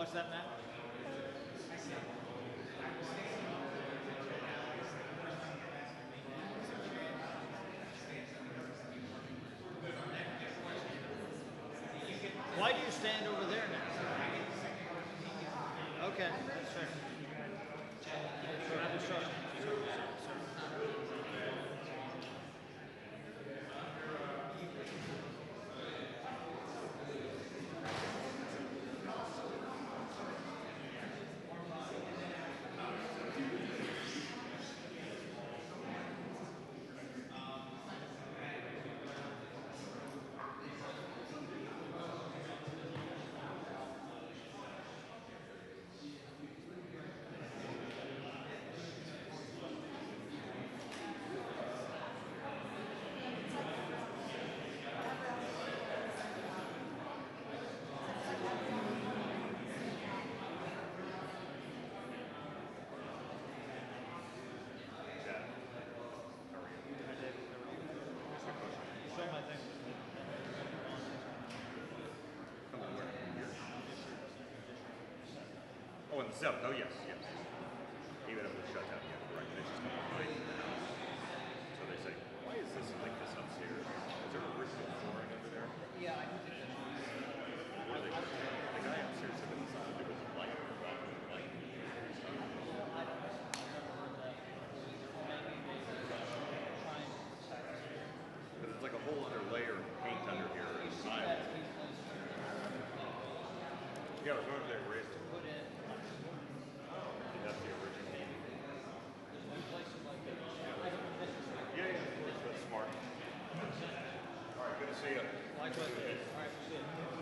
What's that, Matt? Why do you stand over there now? Okay, that's fair. Sure. Oh, in the Sept. Oh, yes, yes. Even if it's shutdown, yeah, right. They just come behind the house. So they say, why is this like this upstairs? Is there original flooring under there? Yeah, I think that's What are they? The guy upstairs said it was something to do with the light or the light. I don't know. I've never heard that. Maybe they were trying to protect it. Because it's like a whole other layer of paint under here. You And see tile. that a few places. Yeah, I was over there and raised it. Put in That's the original. there's new places like this. Yeah, yeah, of course. That's smart. All right, good to see you. Likewise. All right, see you.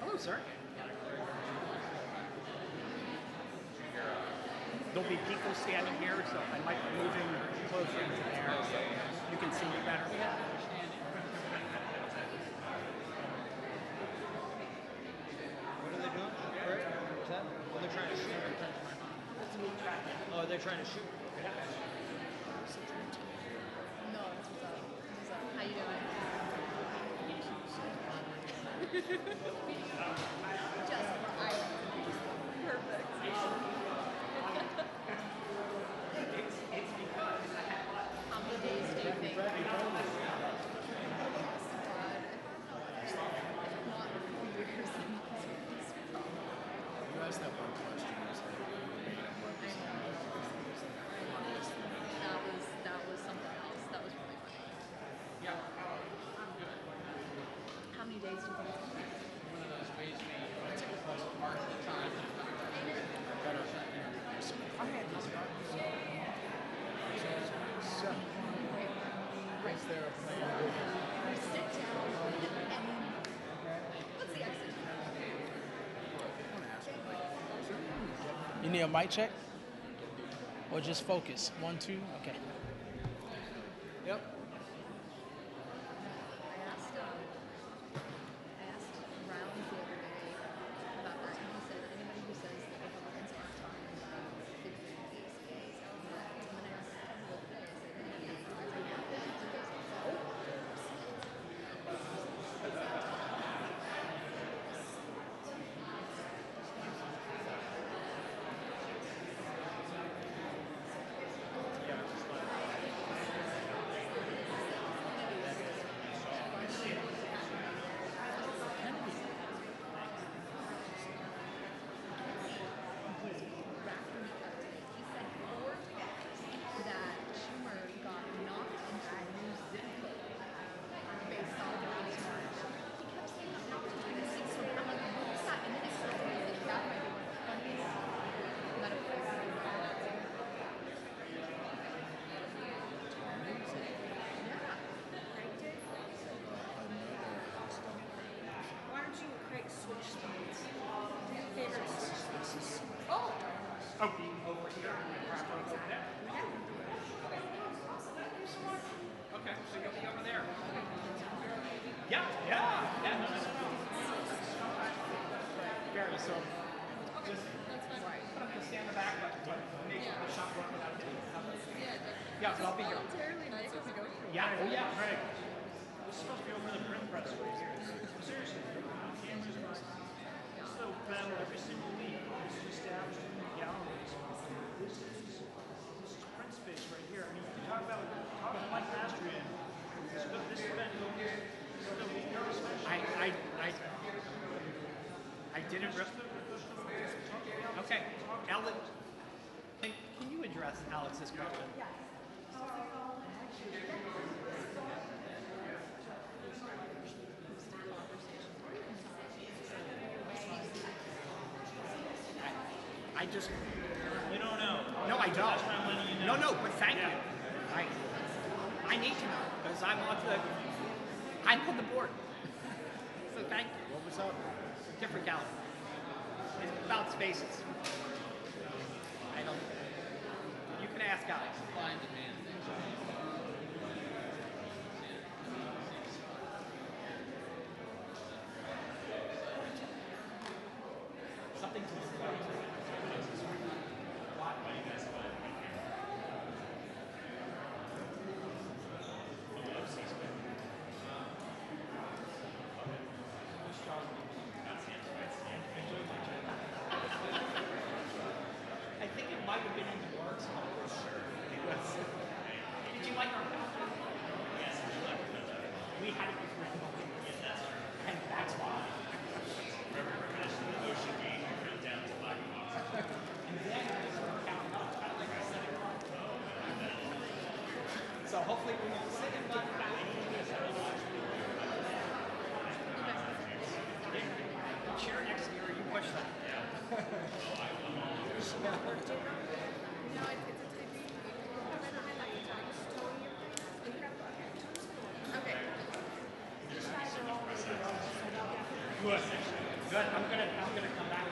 Hello, sir. There'll be people standing here, so I might be moving closer into there so you can see me better. Yeah, what are they doing? What's that? Oh, they're trying to shoot. Oh, they're trying to shoot. No, it's what's up. What's up? How you doing? Just for Ireland. Perfect. How many days do you think? God, not a few years. You asked that one question. It was like, That was something else. That was really funny. Yeah, I'm good. How many days do you think? One of those ways we take a close part of the time. is there a plan? Sit down and what's the exit? You need a mic check? Or just focus? 1, 2, okay. Yep. I asked Round the other day about that, and he said anybody who says that Republicans aren't talking about 50 days, and then I asked him the other day, I said, hey, you guys are 50 days. That Schumer got knocked into a new zip code based on the research. He kept saying not to do this, so I'm like, what is that? And then it sounds like that might be one of the funniest metaphors I've ever heard. Yeah. Why don't you and Craig switch spots? Do your favorites. Oh! Oh, over here. Over there. Okay, so you'll be over there. Yeah, yeah. No. Barely, so just put up the stand in the back, but make sure the shop work without hitting. Yeah, so I'll be here. Voluntarily nice to go through. Yeah, oh yeah, right. This is supposed to be over the print press right here. Seriously, cameras must. So battle every single week. This is established in the galleries. This is print space right here. I mean, you talk about Mike Mastrian. This event. I didn't. Okay, Alex. Can you address Alex's question? I just. You don't know. No, I don't. That's why I'm letting you know. No, but thank you. I need to know because I'm on the board. So thank you. What was up? Different gallery. It's about spaces. I don't. You can ask Alex. Find the man. Something to look forward to. we had it before COVID. And that's why. And then it's worked out. It's kind of like I said. So hopefully we will sit and let back. Chair next year, you push that. No, it's a type of. Okay. Good. Good. I'm gonna come back.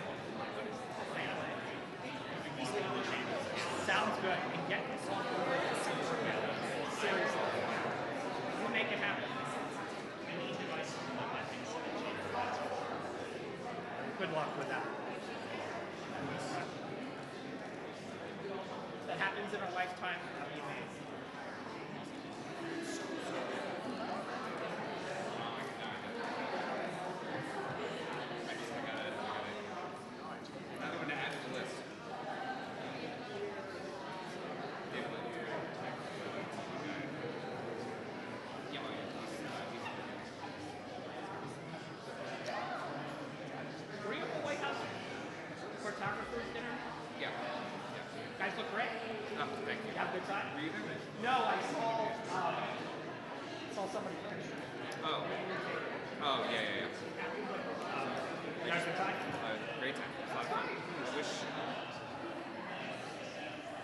Sounds good. And get this on board. Seriously. We'll make it happen. Good luck with that. If that happens in our lifetime, that'll be amazing. I'm going to add to the list. Were you at the White House photographers dinner? Yeah. Guys look great. Oh, thank you. You have a good time? Were you there? No, I saw somebody picture. Oh. Oh, yeah. You guys good time? Great time. A lot of fun. I wish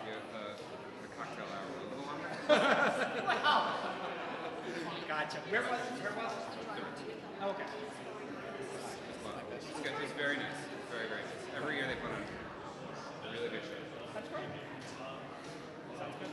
the cocktail hour was a little longer. Wow. Gotcha. Where was it? Okay. It's good. It's very nice. Very, very nice. Every year they put on a really good show. That's great. Sounds good.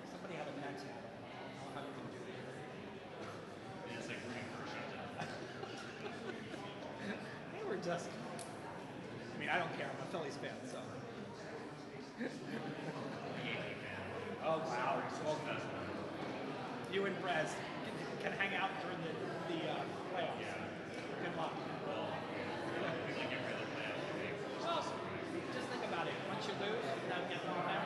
Somebody have a next one. I'll have them do it. It's like rooting for a shutdown. They were just. I mean, I don't care. I'm a Phillies fan, so. Oh wow! Well, you and Brez can hang out during the playoffs. Good luck. Well, just think about it. Once you lose, without getting all that.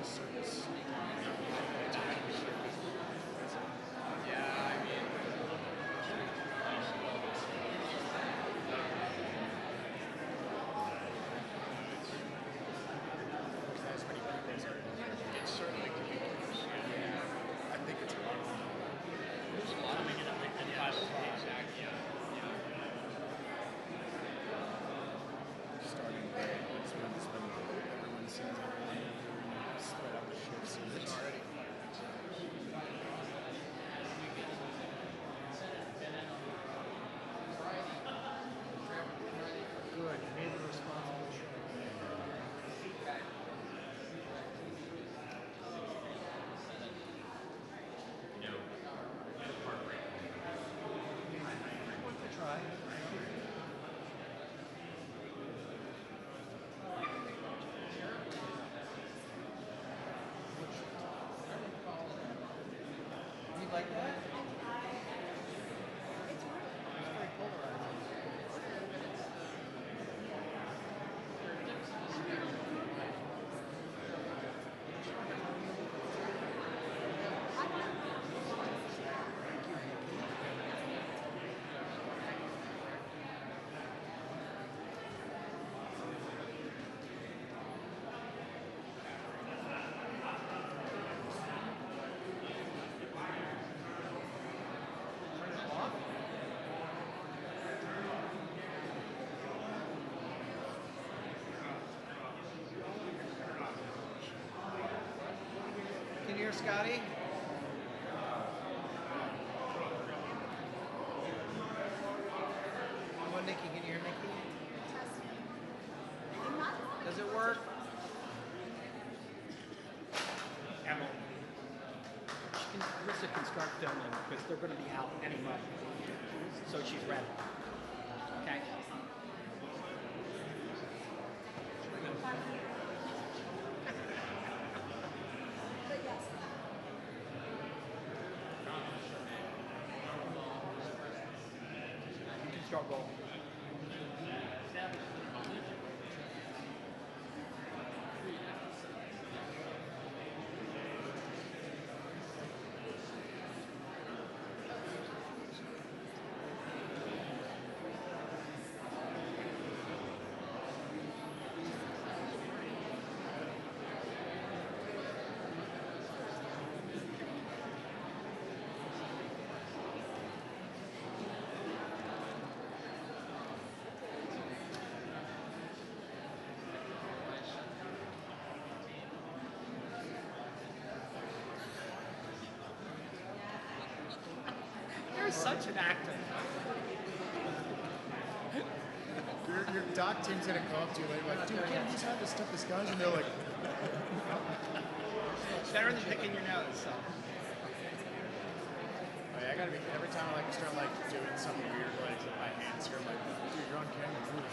service. Yeah, I mean, as many people as are, it certainly can be. Yeah, I think it's a lot. There's a lot of it at like 5 o'clock. Exactly. Yeah. Starting late, it's when everyone sees everyone spread out the shifts. It's already Good. You made the responsible choice. Worth a try. You like that? It's very polarizing. Turn it off. Can you hear Scotty? What, Nikki? Can you hear Nikki? Does it work? Emily. Marissa can start filming because they're going to be out any month. So she's ready. Okay. You can start rolling. You're such an actor. your doc team's gonna come up to you later, like, dude, can't you just have this stuff disguised? And they're like, It's better than picking your nose. So. oh, yeah, I gotta be every time I like start like doing something weird, like with my hands here, I'm like, dude, you're on camera. Move.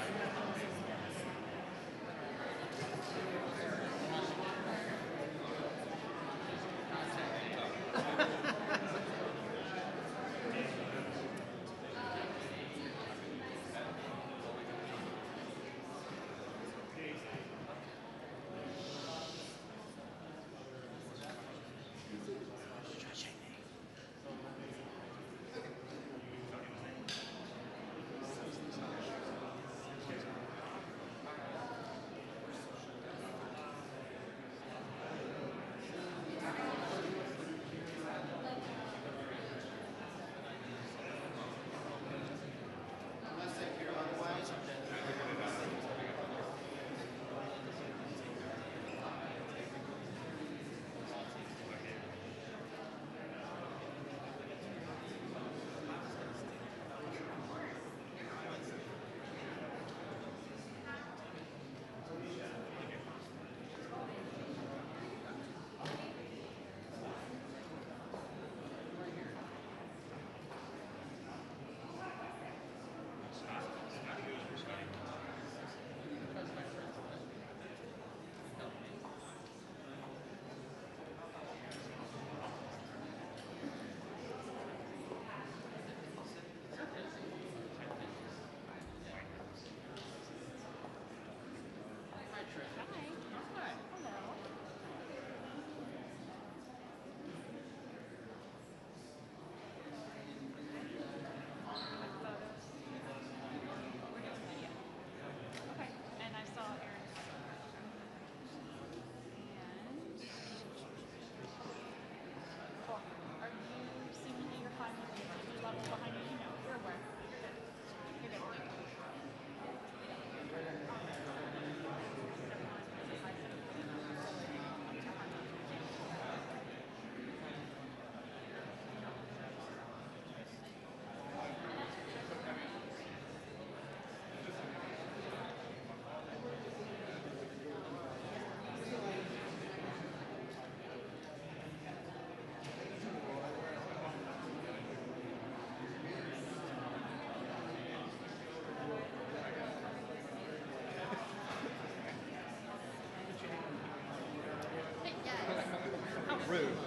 rude.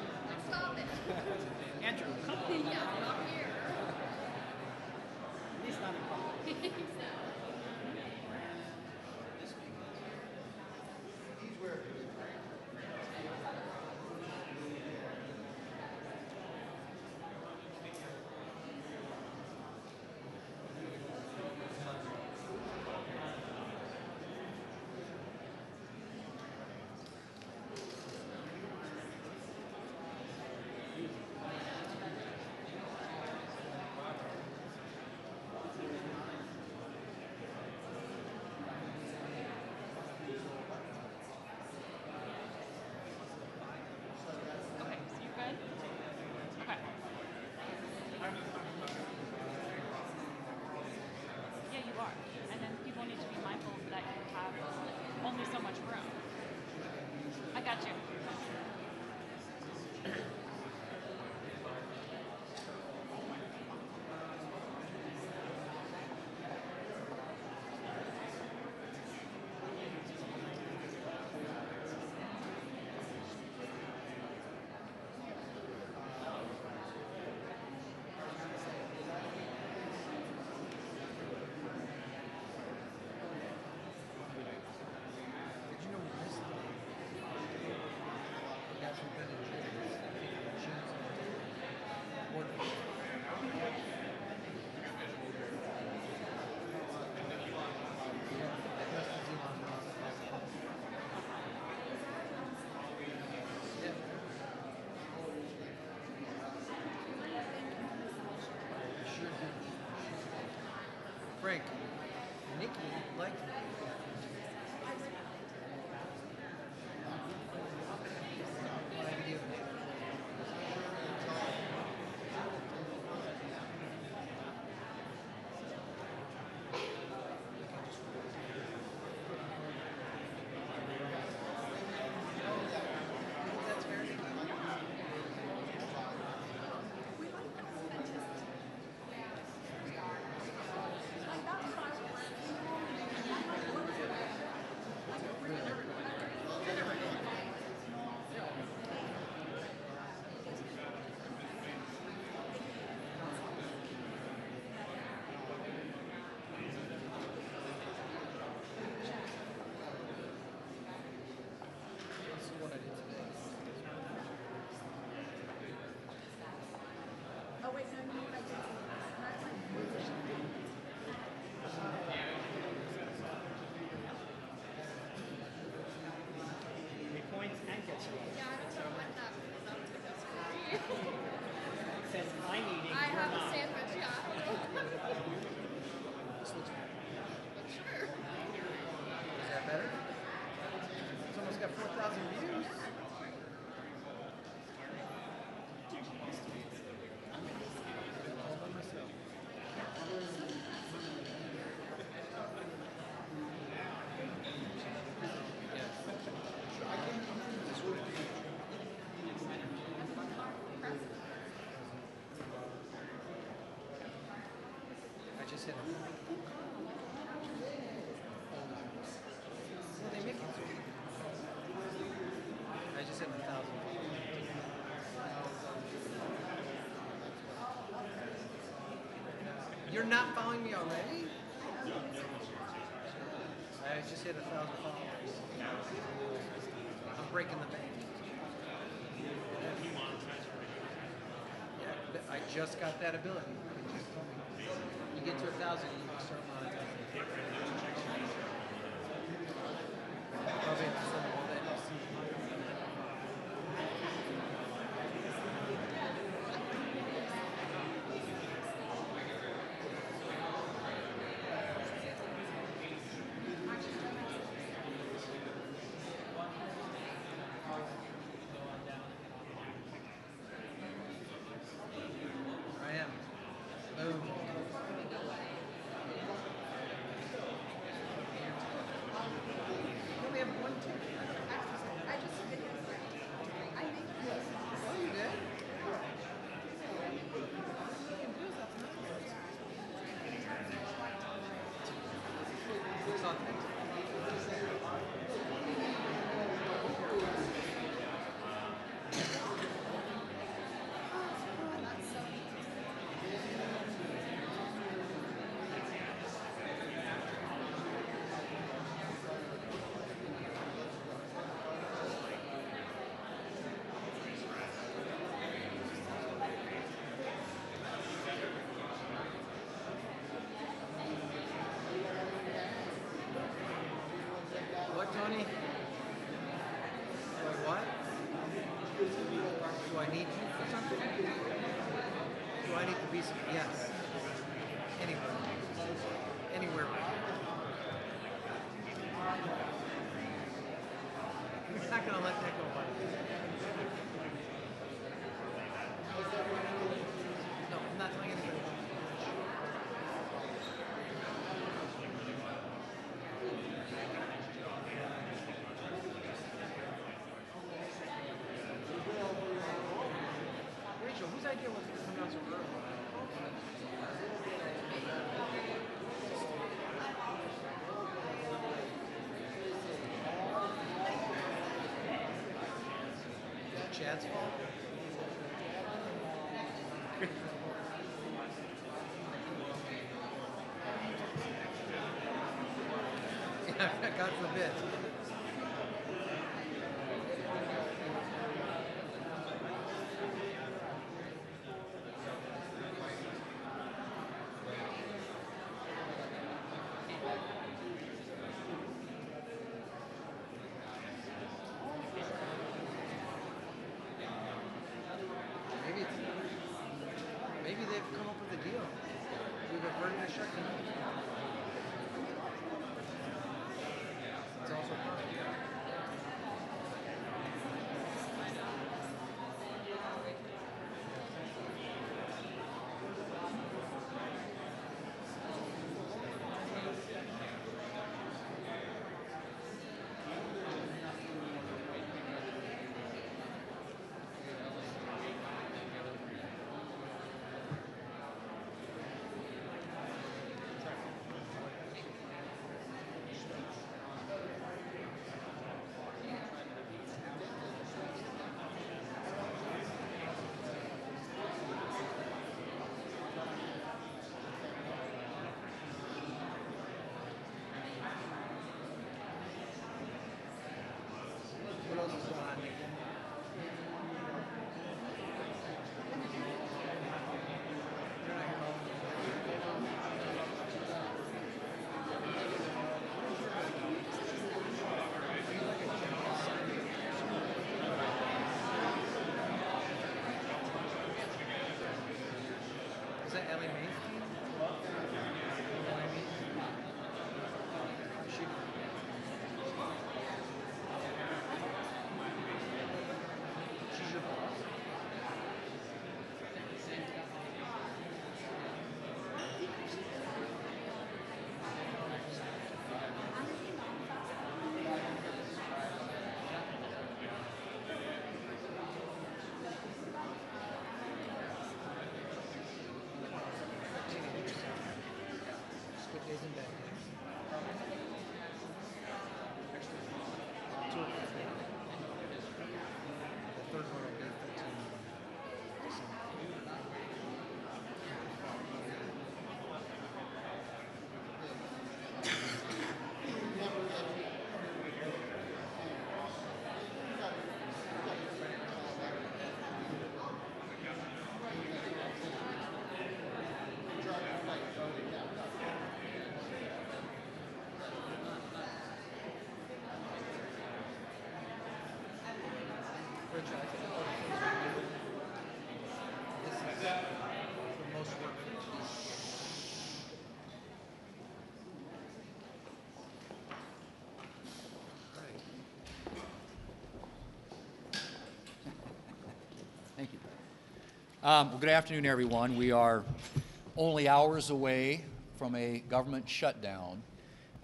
Stop it. Andrew, come on. Yeah, not here. At least not in public. Okay, so you good? Okay. Yeah, you are. And then people need to be mindful that you have only so much room. I got you. Did you know we missed we got some good Frank, Nikki liked me. What I do. That's fair. This is what I did today. Oh, wait, no, you know what I did? That's like Make points and get some. yeah, I don't know what that was for me. It says I'm eating, I you're have a not. sandwich, yeah. Sure. Is that better? It's almost got 4,000 views. All by myself. I just hit it. Well, they make it sweet. I just hit 1,000. You're not following me already? I just hit 1,000 followers. I'm breaking the bank. Yeah, but I just got that ability. You get to 1,000, you can start monetizing. Probably have to send all that to see. I am. Boom. I need you for something? Do I need to be some? Yes. Anywhere. Anywhere. We're not gonna let that go by. No, I'm not telling anybody. Rachel, whose idea was it to come out so early? Chad's fault. Yeah, God forbid. Maybe they've come up with a deal. We've averted a shutdown. It's also possible. What else is going on, Nick? Is that Ellie Mae? She's your boss. Good days and bad days. The third one will be 15 December. Rich, I think all the things we do, this is the most work for you. Thank you. Well, good afternoon, everyone. We are only hours away from a government shutdown,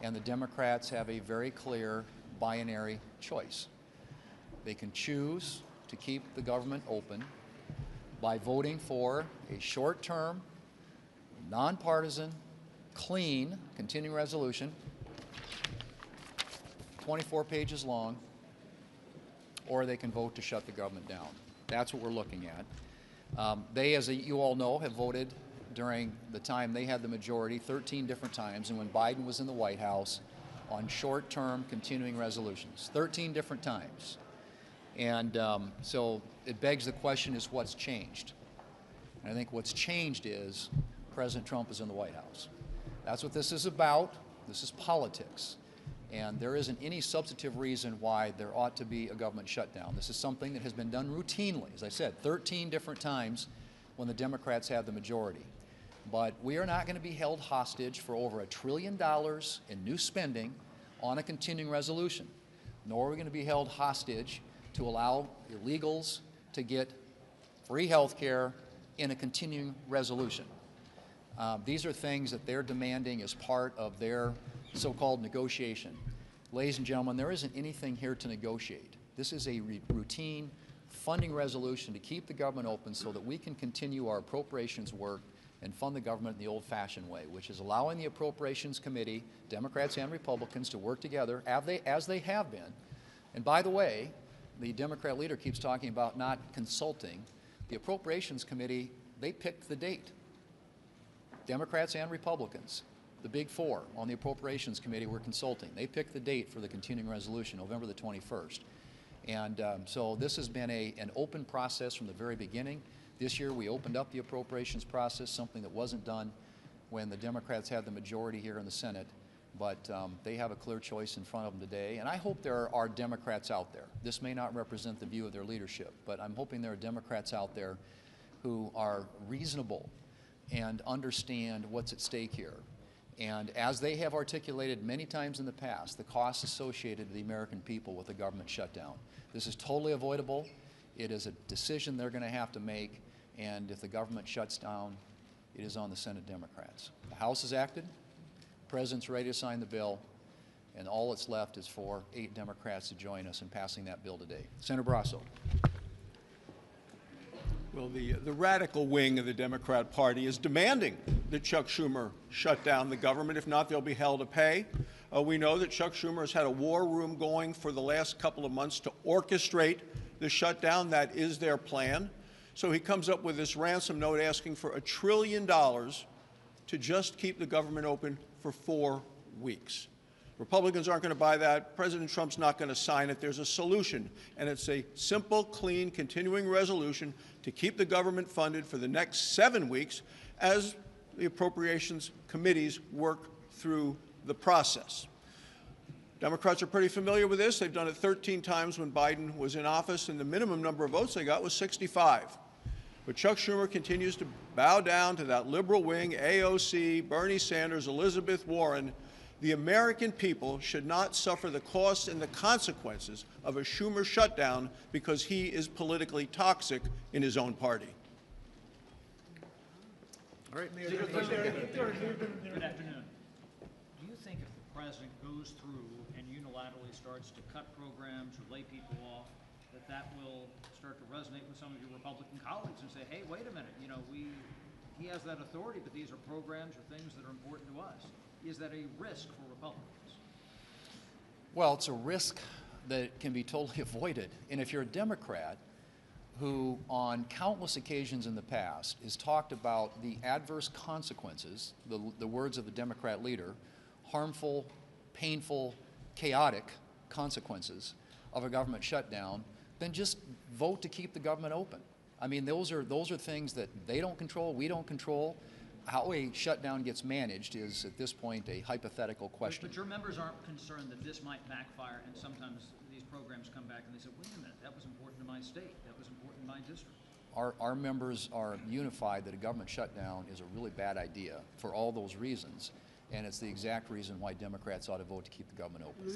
and the Democrats have a very clear binary choice. They can choose to keep the government open by voting for a short-term, nonpartisan, clean continuing resolution, 24 pages long, or they can vote to shut the government down. That's what we're looking at. They, as you all know, have voted during the time they had the majority 13 different times, and when Biden was in the White House, on short-term continuing resolutions, 13 different times. And so it begs the question is what's changed? And I think what's changed is President Trump is in the White House. That's what this is about. This is politics. And there isn't any substantive reason why there ought to be a government shutdown. This is something that has been done routinely, as I said, 13 different times when the Democrats have the majority. But we are not going to be held hostage for over $1 trillion in new spending on a continuing resolution, nor are we going to be held hostage to allow illegals to get free health care in a continuing resolution. These are things that they're demanding as part of their so-called negotiation. Ladies and gentlemen, there isn't anything here to negotiate. This is a routine funding resolution to keep the government open so that we can continue our appropriations work and fund the government in the old-fashioned way, which is allowing the Appropriations Committee, Democrats and Republicans, to work together as they have been. And by the way, the Democrat leader keeps talking about not consulting. The Appropriations Committee, they picked the date. Democrats and Republicans, the big four on the Appropriations Committee, were consulting. They picked the date for the continuing resolution, November the 21st. And so this has been an open process from the very beginning. This year we opened up the appropriations process, something that wasn't done when the Democrats had the majority here in the Senate. But they have a clear choice in front of them today. And I hope there are Democrats out there. This may not represent the view of their leadership, but I'm hoping there are Democrats out there who are reasonable and understand what's at stake here. And as they have articulated many times in the past, the costs associated to the American people with the government shutdown. This is totally avoidable. It is a decision they're going to have to make, and if the government shuts down, it is on the Senate Democrats. The House has acted, the President's ready to sign the bill, and all that's left is for 8 Democrats to join us in passing that bill today. Senator Brasso. Well, the radical wing of the Democrat Party is demanding that Chuck Schumer shut down the government. If not, they'll be held to pay. We know that Chuck Schumer has had a war room going for the last couple of months to orchestrate the shutdown. That is their plan. So he comes up with this ransom note asking for $1 trillion to just keep the government open for 4 weeks. Republicans aren't going to buy that. President Trump's not going to sign it. There's a solution, and it's a simple, clean, continuing resolution to keep the government funded for the next 7 weeks as the appropriations committees work through the process. Democrats are pretty familiar with this. They've done it 13 times when Biden was in office, and the minimum number of votes they got was 65. But Chuck Schumer continues to bow down to that liberal wing, AOC, Bernie Sanders, Elizabeth Warren. The American people should not suffer the costs and the consequences of a Schumer shutdown because he is politically toxic in his own party. All right, Mayor. Good afternoon. Do you think if the president goes through and unilaterally starts to cut programs or lay people off, that that will start to resonate with some of your Republican colleagues and say, hey, wait a minute, you know, he has that authority, but these are programs or things that are important to us? Is that a risk for Republicans? Well, it's a risk that can be totally avoided. And if you're a Democrat who on countless occasions in the past has talked about the adverse consequences, the words of the Democrat leader, harmful, painful, chaotic consequences of a government shutdown, then just vote to keep the government open. I mean, those are things that they don't control, we don't control. How a shutdown gets managed is, at this point, a hypothetical question. But your members aren't concerned that this might backfire, and sometimes these programs come back and they say, wait a minute, that was important to my state, that was important to my district. Our members are unified that a government shutdown is a really bad idea for all those reasons, and it's the exact reason why Democrats ought to vote to keep the government open.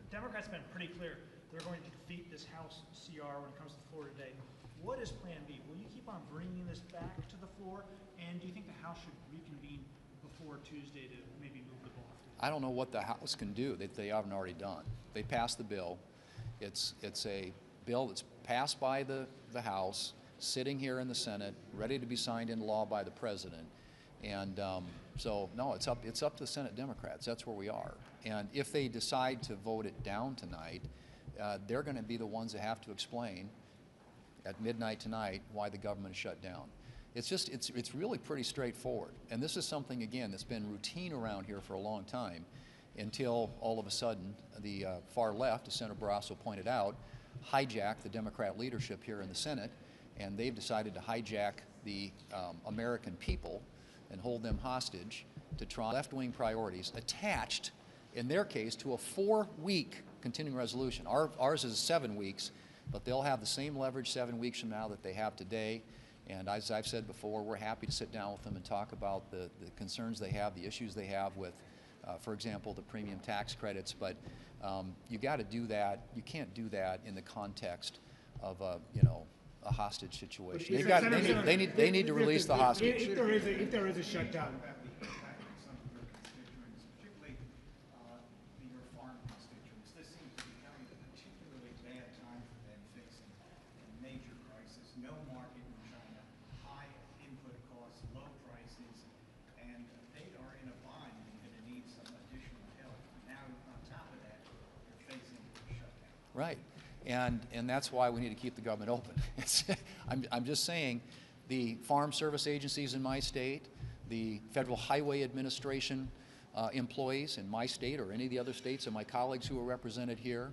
Democrats have been pretty clear. They're going to defeat this House CR when it comes to the floor today. What is Plan B? Will you keep on bringing this back to the floor? And do you think the House should reconvene before Tuesday to maybe move the ball? I don't know what the House can do that they haven't already done. They passed the bill. It's a bill that's passed by the House, sitting here in the Senate, ready to be signed into law by the President. And so, no, it's up to the Senate Democrats. That's where we are. And if they decide to vote it down tonight, they're going to be the ones that have to explain at midnight tonight why the government is shut down. It's really pretty straightforward. And this is something, again, that's been routine around here for a long time until all of a sudden the far left, as Senator Barrasso pointed out, hijacked the Democrat leadership here in the Senate, and they've decided to hijack the American people and hold them hostage to try left-wing priorities attached in their case, to a 4-week continuing resolution. Ours is 7 weeks, but they'll have the same leverage 7 weeks from now that they have today. And as I've said before, we're happy to sit down with them and talk about the concerns they have, the issues they have with, for example, the premium tax credits. But you got to do that. You can't do that in the context of a hostage situation. They need to release the hostage. If there is a shutdown. Particularly your farm constituents, this seems to be coming at a particularly bad time for them facing a major crisis. No market in China, high input costs, low prices, and they are in a bind and going to need some additional help. Now, on top of that, they're facing a shutdown. Right. And that's why we need to keep the government open. I'm just saying the farm service agencies in my state, the Federal Highway Administration employees in my state or any of the other states and my colleagues who are represented here,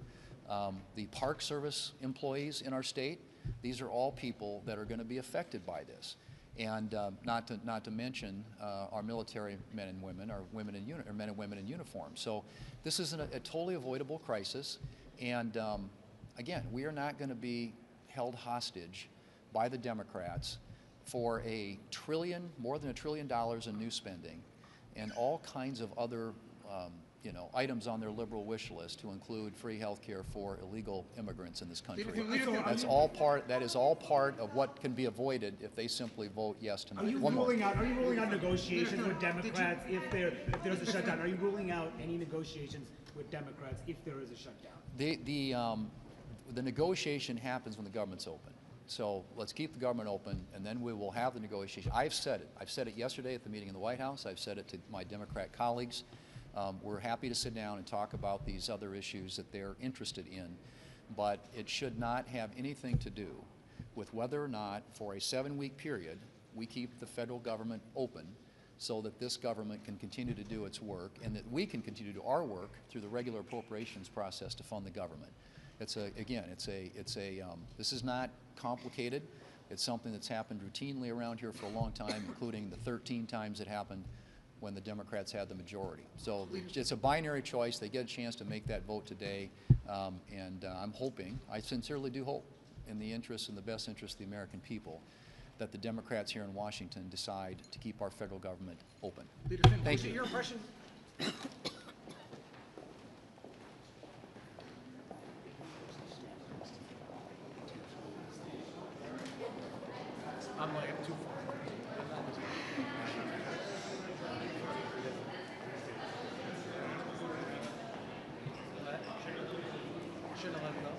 the Park Service employees in our state, these are all people that are going to be affected by this. And not to mention our military men and women, our men and women in uniform. So this is a totally avoidable crisis. And again, we are not going to be held hostage by the Democrats for more than $1 trillion in new spending and all kinds of other items on their liberal wish list to include free health care for illegal immigrants in this country. That is all part of what can be avoided if they simply vote yes tonight. Are you ruling out negotiations with Democrats if there's a shutdown? Are you ruling out any negotiations with Democrats if there is a shutdown? The negotiation happens when the government's open. So let's keep the government open, and then we will have the negotiation. I've said it. I've said it yesterday at the meeting in the White House. I've said it to my Democrat colleagues. We're happy to sit down and talk about these other issues that they're interested in, but it should not have anything to do with whether or not, for a 7-week period, we keep the federal government open so that this government can continue to do its work and that we can continue to do our work through the regular appropriations process to fund the government. This is not complicated. It's something that's happened routinely around here for a long time, including the 13 times it happened when the Democrats had the majority. So it's a binary choice. They get a chance to make that vote today, and I'm hoping, I sincerely do hope, in the best interest of the American people, that the Democrats here in Washington decide to keep our federal government open. Thank you. Your impression? I'm too far. Shouldn't have let it go.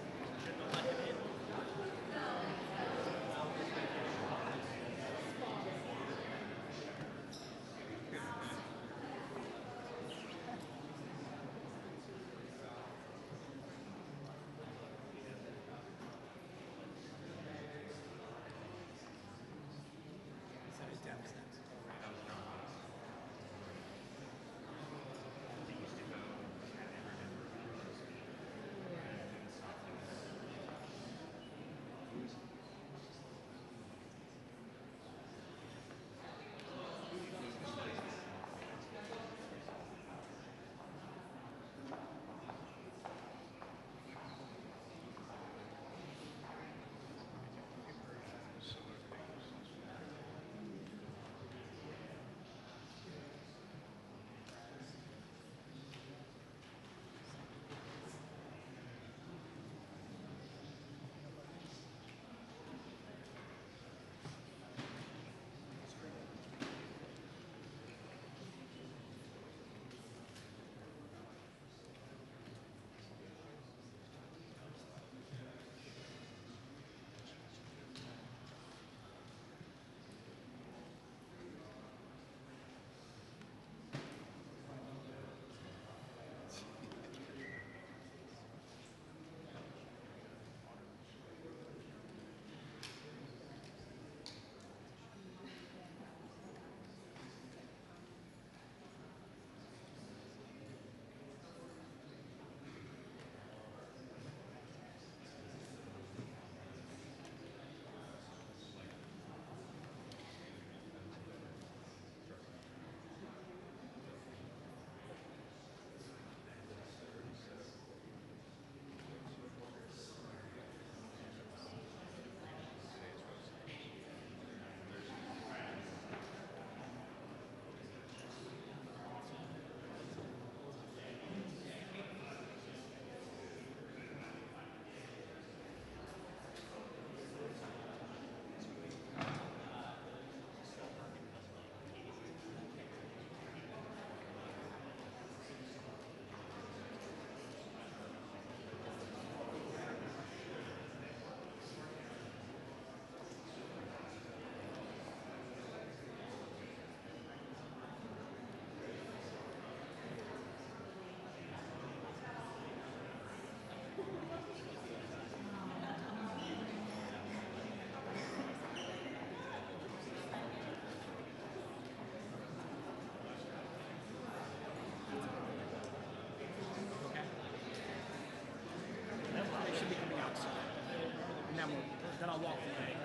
Then I'll walk away.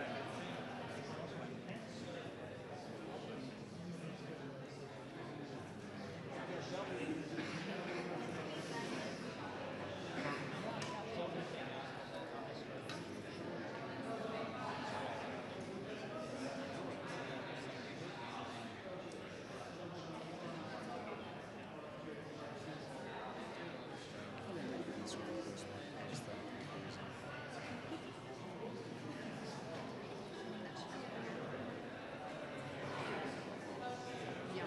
Yeah.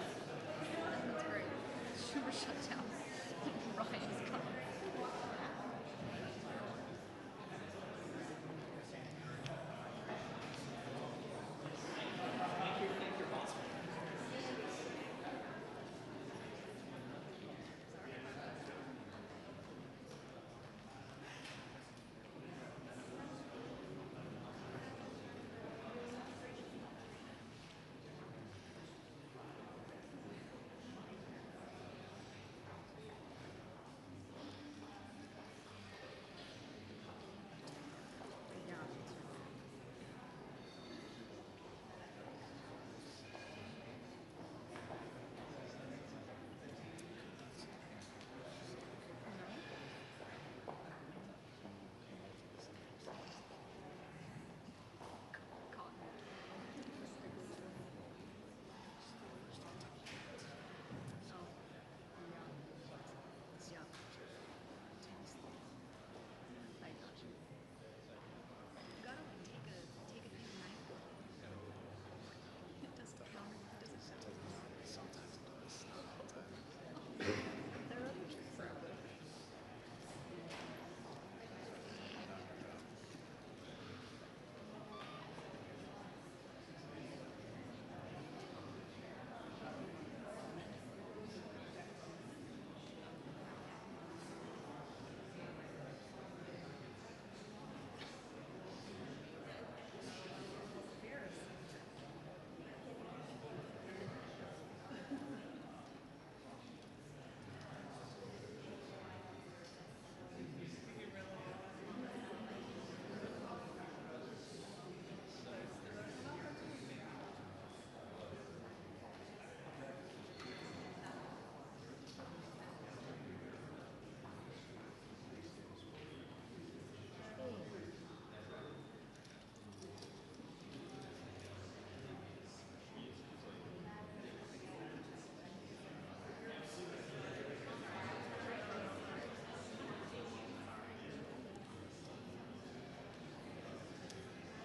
That's great. Schumer shutdown. Ryan's coming. Yeah.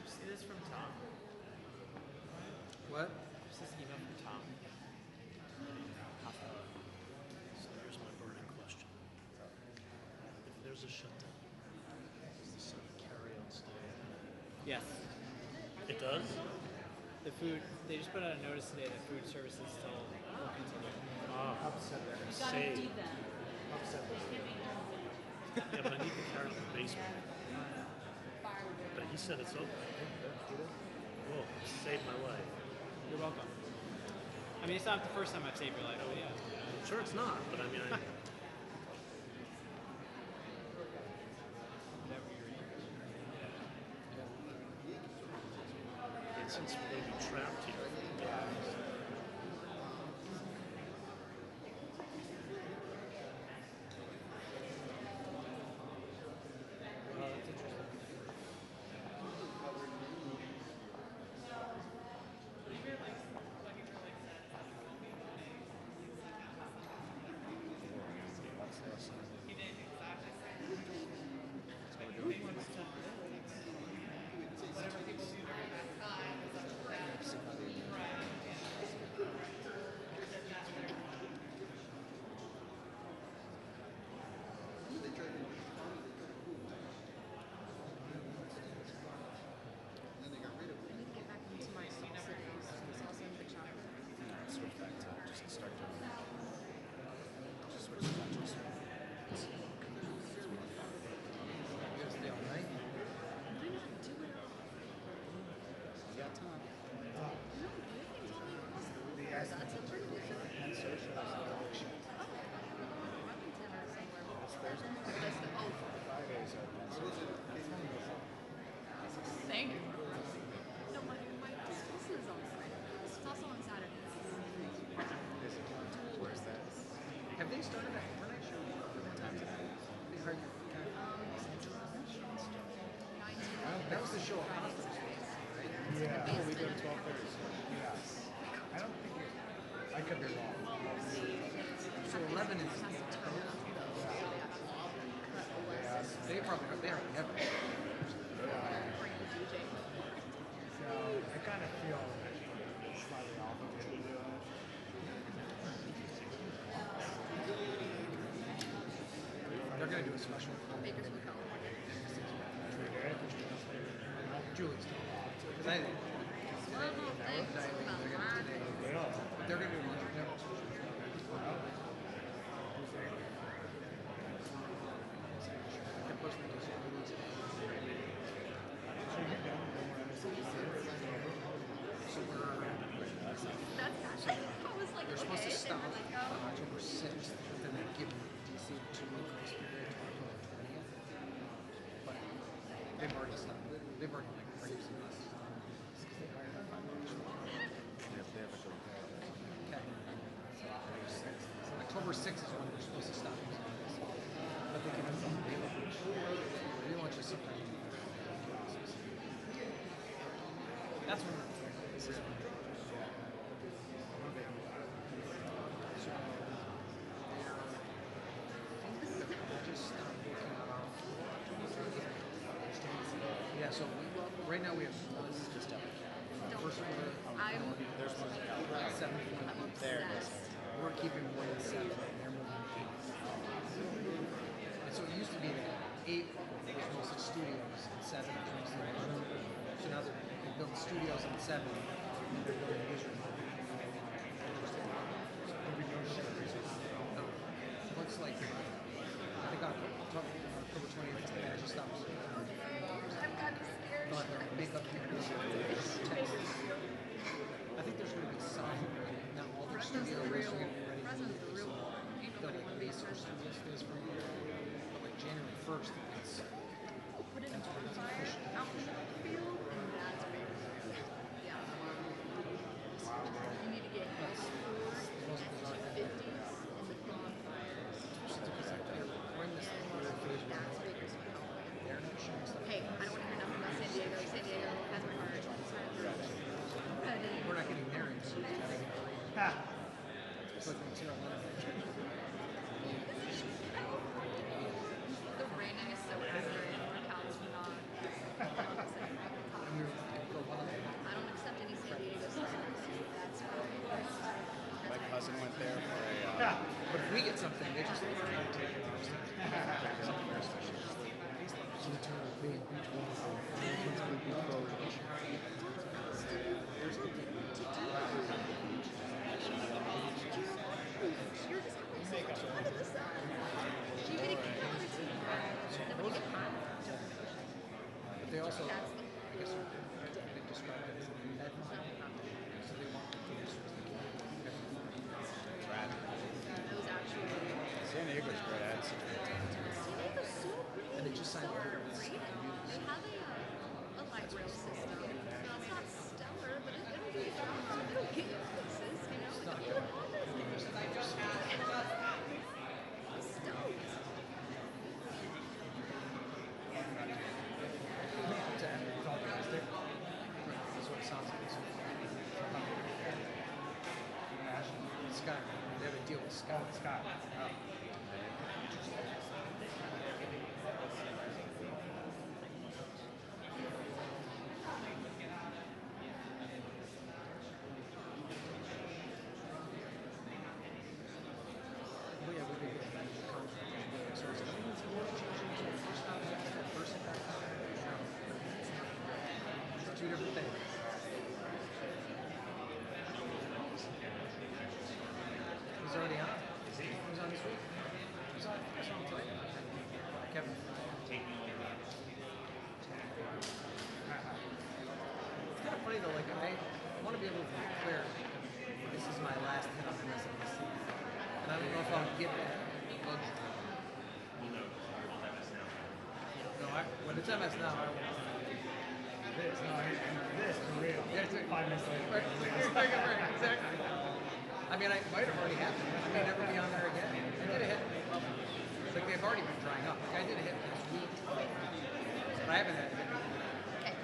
See this from Tom. What? This is email from Tom. So here's my burning question. If there's a shutdown, does the Senate carry on staying? Yes. It does? The food, they just put out a notice today that food services still will continue. Say. Yeah, but I need the carrot in the basement. But he said it's open. Whoa, saved my life. You're welcome. I mean, it's not the first time I've saved your life, but yeah. Sure it's not, but I mean, Whatever you're eating. and since we're going to be trapped here, That's interesting. show a hospital space, right? Yeah. Oh, we go to 12:30. Yes. I don't think it. I could be wrong. So 11 is they probably are there never. So I kind of feel slightly obligated to do it. They're gonna do a special. Makers in California. Julie's still because I think Well, no, thanks. they're gonna today. But they're gonna do lunch. They're supposed to do some meetings. So we're That's actually, I was like, they're supposed okay. to stop They were like, on oh. October 6th, but then they give DC 2 weeks period to October 20th. But they've already stopped. They've already like produced us. Because they hired our 5 hours. Okay. October 6th is when we're supposed to stop. But they can do something. Relaunch is sometime. That's when we're yeah, so right now we have first quarter. I'm There's one. 7. There it is. We're keeping 1 and 7. They're moving 8. And so it used to be that 8 was mostly studios and 7 was mostly newsroom. So now they're building studios and 7. And they're building newsroom. No. Looks like they got October 20th to finish the stops. I'm kind of scared. But their makeup cameras are 10. I think there's going to be some. Now all their studios are going to be ready. President's the real one. Ain't They'll nobody like gonna be base their president. studio space for a year. But like January 1st, it's Put it in bonfire out in the field, and that's big. Yeah. You need to get those fours most and bizarre thing. 50s in the bonfire. we're in this weird phase where That's big as hell. they're not showing stuff. Hey, I don't want to hear nothing about San Diego. San Diego has my heart. We're not getting there until it's like when Sarah Leonard. The raining is so accurate. My cows are not. And we were for one of them. I don't accept any San Diego stuff. That's My cousin went there for a. But if we get something, they just take it. Something very special. You're just going so much more to the sun. You get a kick out of it. Then when you get hot, But they also, I guess, they described it as an embed model. So they want the producers to get those actually. San Diego's great. I had some. San Diego's so pretty. and they just signed So a deal with great. They have a light rail system. It's not stellar, but it'll do the job. It'll get you places, you know? It's not Get good. you office. Stoked. That's what it sounds like. Sky. They have a deal with Sky. Scott. Oh yeah, we did get that contract. So it's coming into more changes. First and back. It's 2 different things. He's already on. Is he? He's on this week. He's on. I saw him today. Kevin. It's kind of funny though. Like I want to be able to declare this is my last hit on MSNBC, and I don't know if I'll get that luxury. No, when it's MS now, I won't. This, no, this for real. Yeah, it's 5 minutes later. right, exactly. I mean, I might have already happened. I may never be on there again. I did a hit. Like they've already been drying up. Like I did a hit last week, but I haven't had a hit. Okay.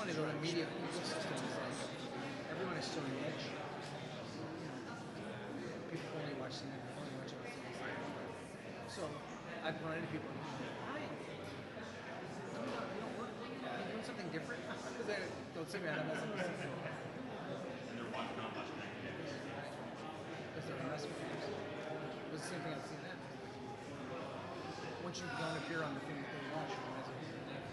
funny though, the media ecosystem is like everyone is so niche. People only watch CNN, only watch MSNBC. So I've run into people. Hi. You don't work. Are you doing something different? Because they don't see me on MSNBC. And they're watching not much connected. Because they're investment firms. It was the same thing on CNN. Once you don't appear on the thing that they watch, you might as well be there.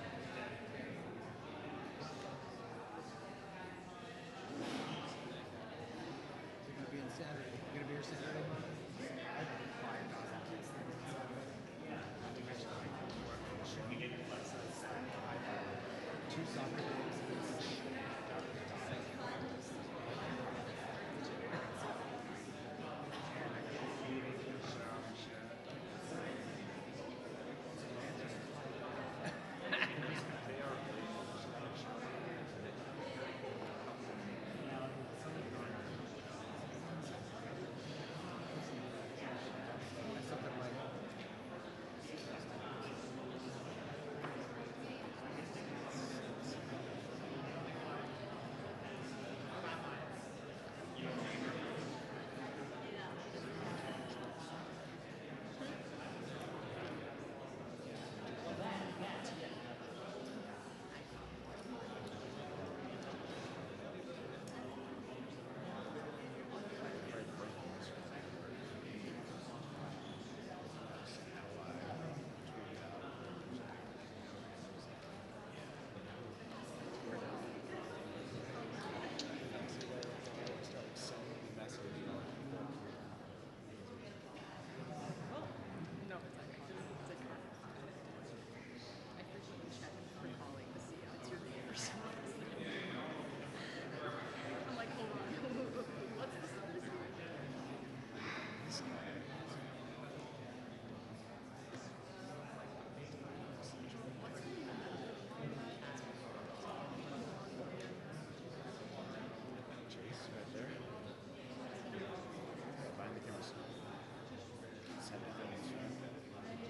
You're gonna be in Saturday. You're gonna be here Saturday. Two soccer games. Something like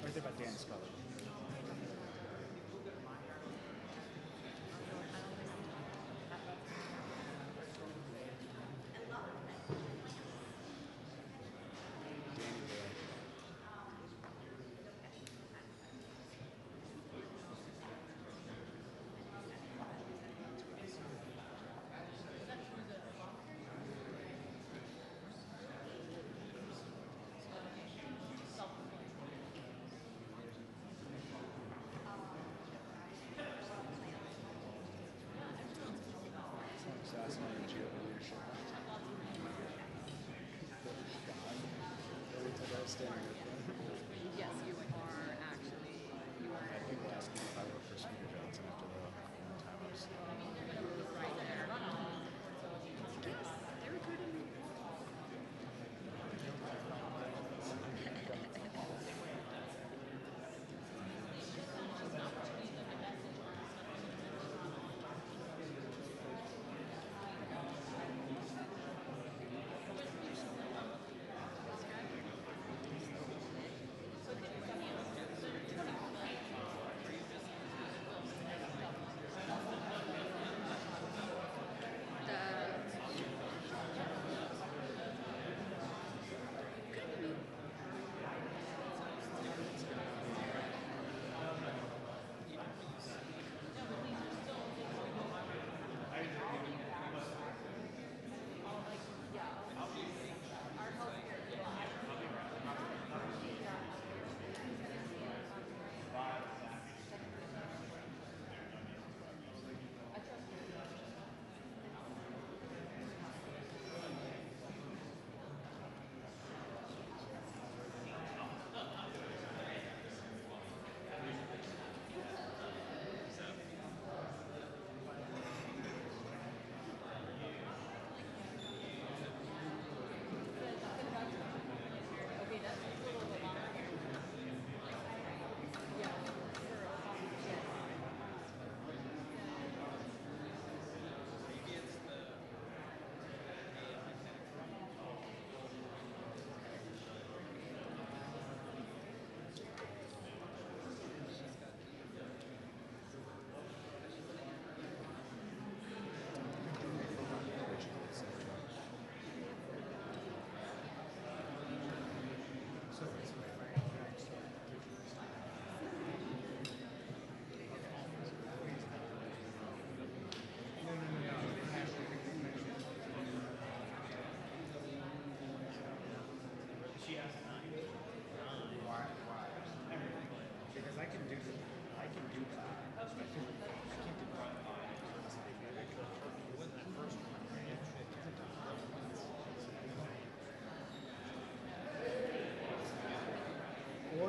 Right there by Dan Scully. Assassinated GOP leadership. Every time I was standing with them. Yes, you are actually. You are. I had people asking if I worked for Speaker Johnson after the time I was. Right there. Yes, they recruited me.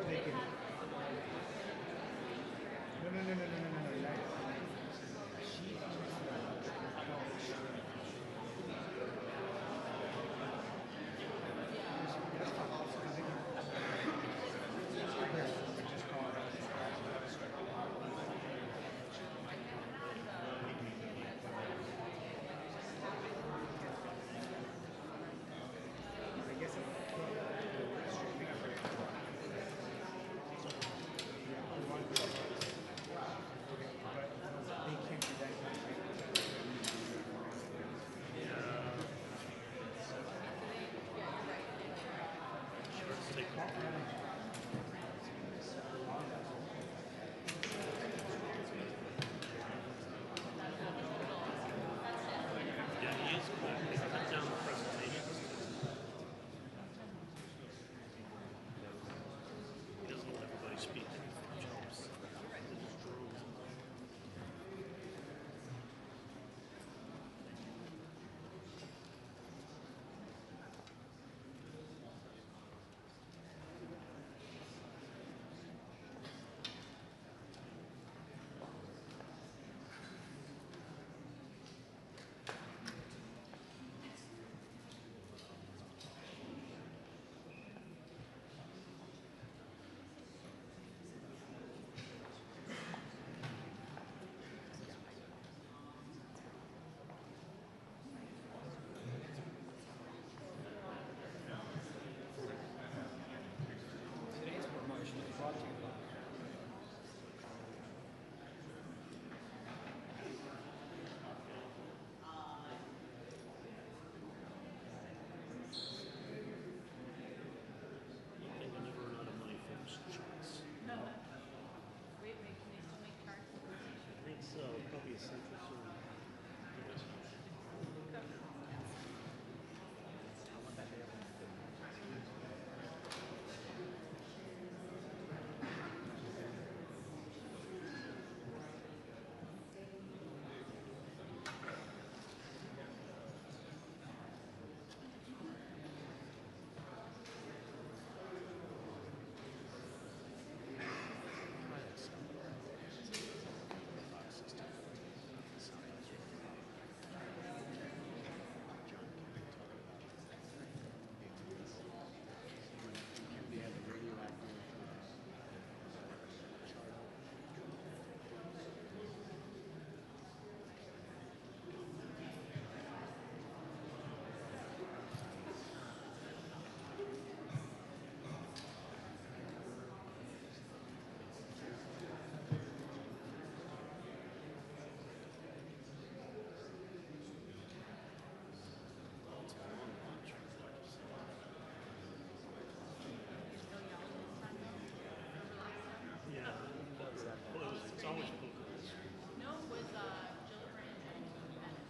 they can. No. Yeah, he is cool. He cut down the presentations. He doesn't let everybody speak. He jumps. He just drools. Today's promotion is brought to you by I think I never run out of money for those charts. Wait, can they still make charts? I think so. Probably a central soon. Yeah, that's that. Well, it's always poker. No, with Gillibrand and Bennett.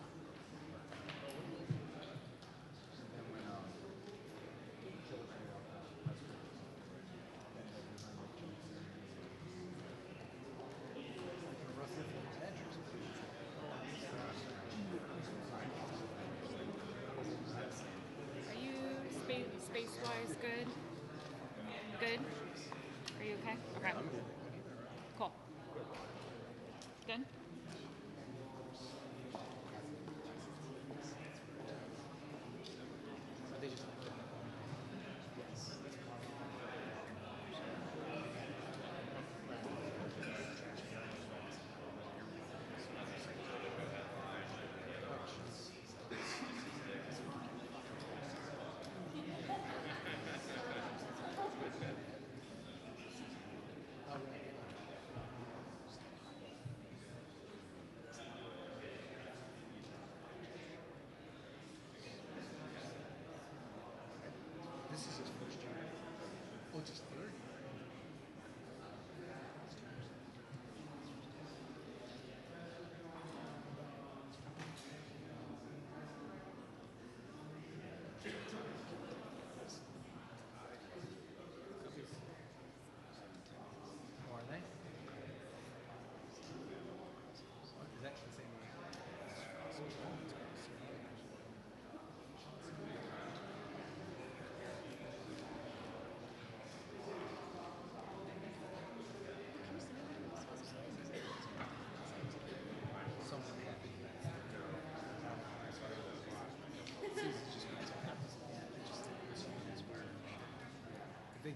Are you space-wise good? Good? Are you okay? Okay. I'm good. Cool. Good?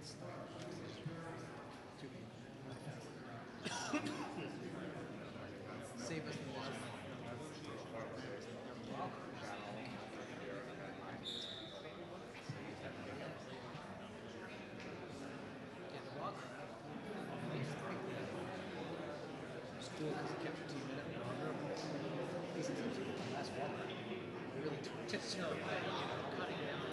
Save us the misery. Yeah, the walk. It's cool because it kept your team in it longer. These teams are the last walk. They really just cutting down.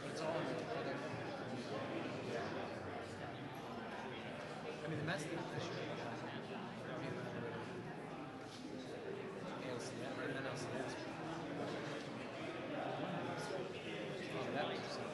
It's all I mean, the Mets did it this year. ALCS, or NLCS. Oh, that makes sense.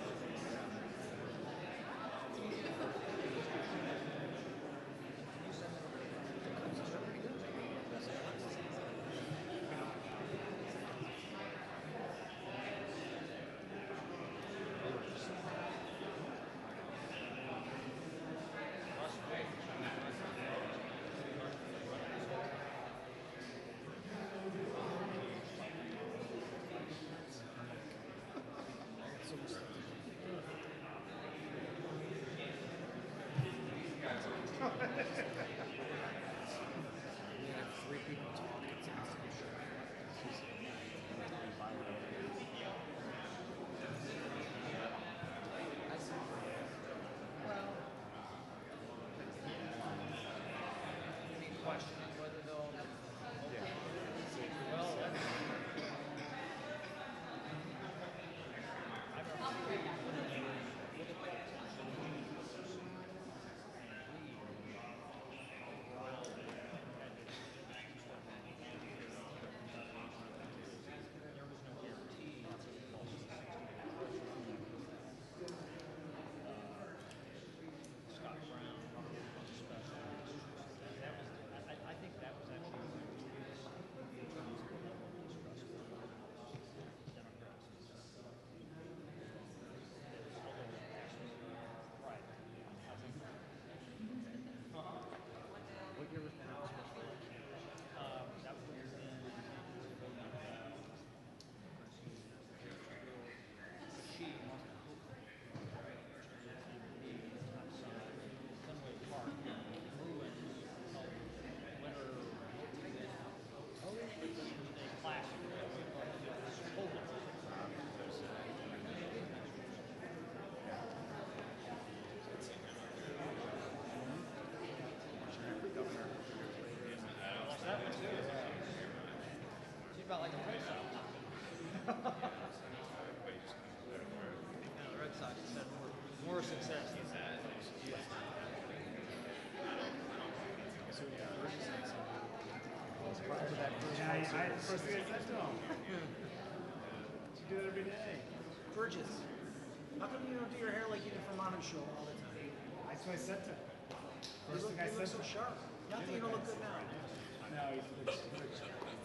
Felt like a Red Sox. The Red Sox has had more success than that. I first thing I said to him. You do it every day. Burgess, how come you don't do your hair like you do for Manu Show all the time? That's what I said to him. First thing I You look said so sharp. Nothing, you don't look good now. No, he looks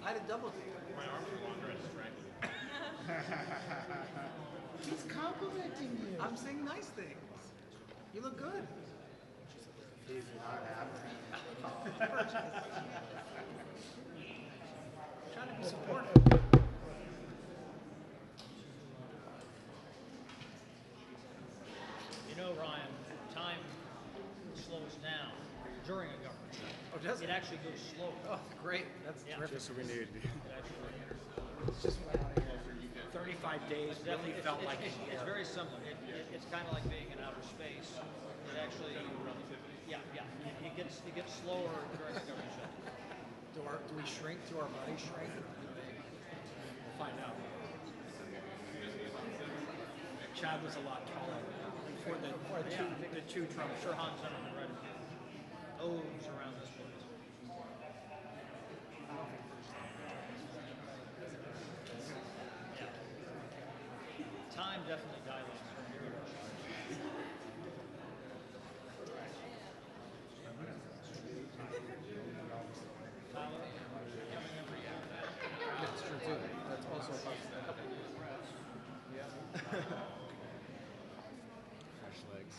I had a double take. My arms are longer and strangled. He's complimenting you. I'm saying nice things. You look good. He's not happy. Trying to be supportive. You know, Ryan, time slows down during a government shutdown. Oh, does it? It actually goes slower. Oh, great. That's terrific. Just what we need. It actually, It's just what I want to hear. 35 days really it's, felt like a it's year. very similar. It's kind of like being in outer space. It actually, yeah. It gets slower during the government shutdown. Do we shrink? Do our bodies shrink? We'll find out. Chad was a lot taller before the two Trump. I'm sure Hans Zimmerman read O's around this place. Time definitely dilates from here to Tyler, coming every year. That's true too. That's also a couple of breaths. Yeah. Fresh legs.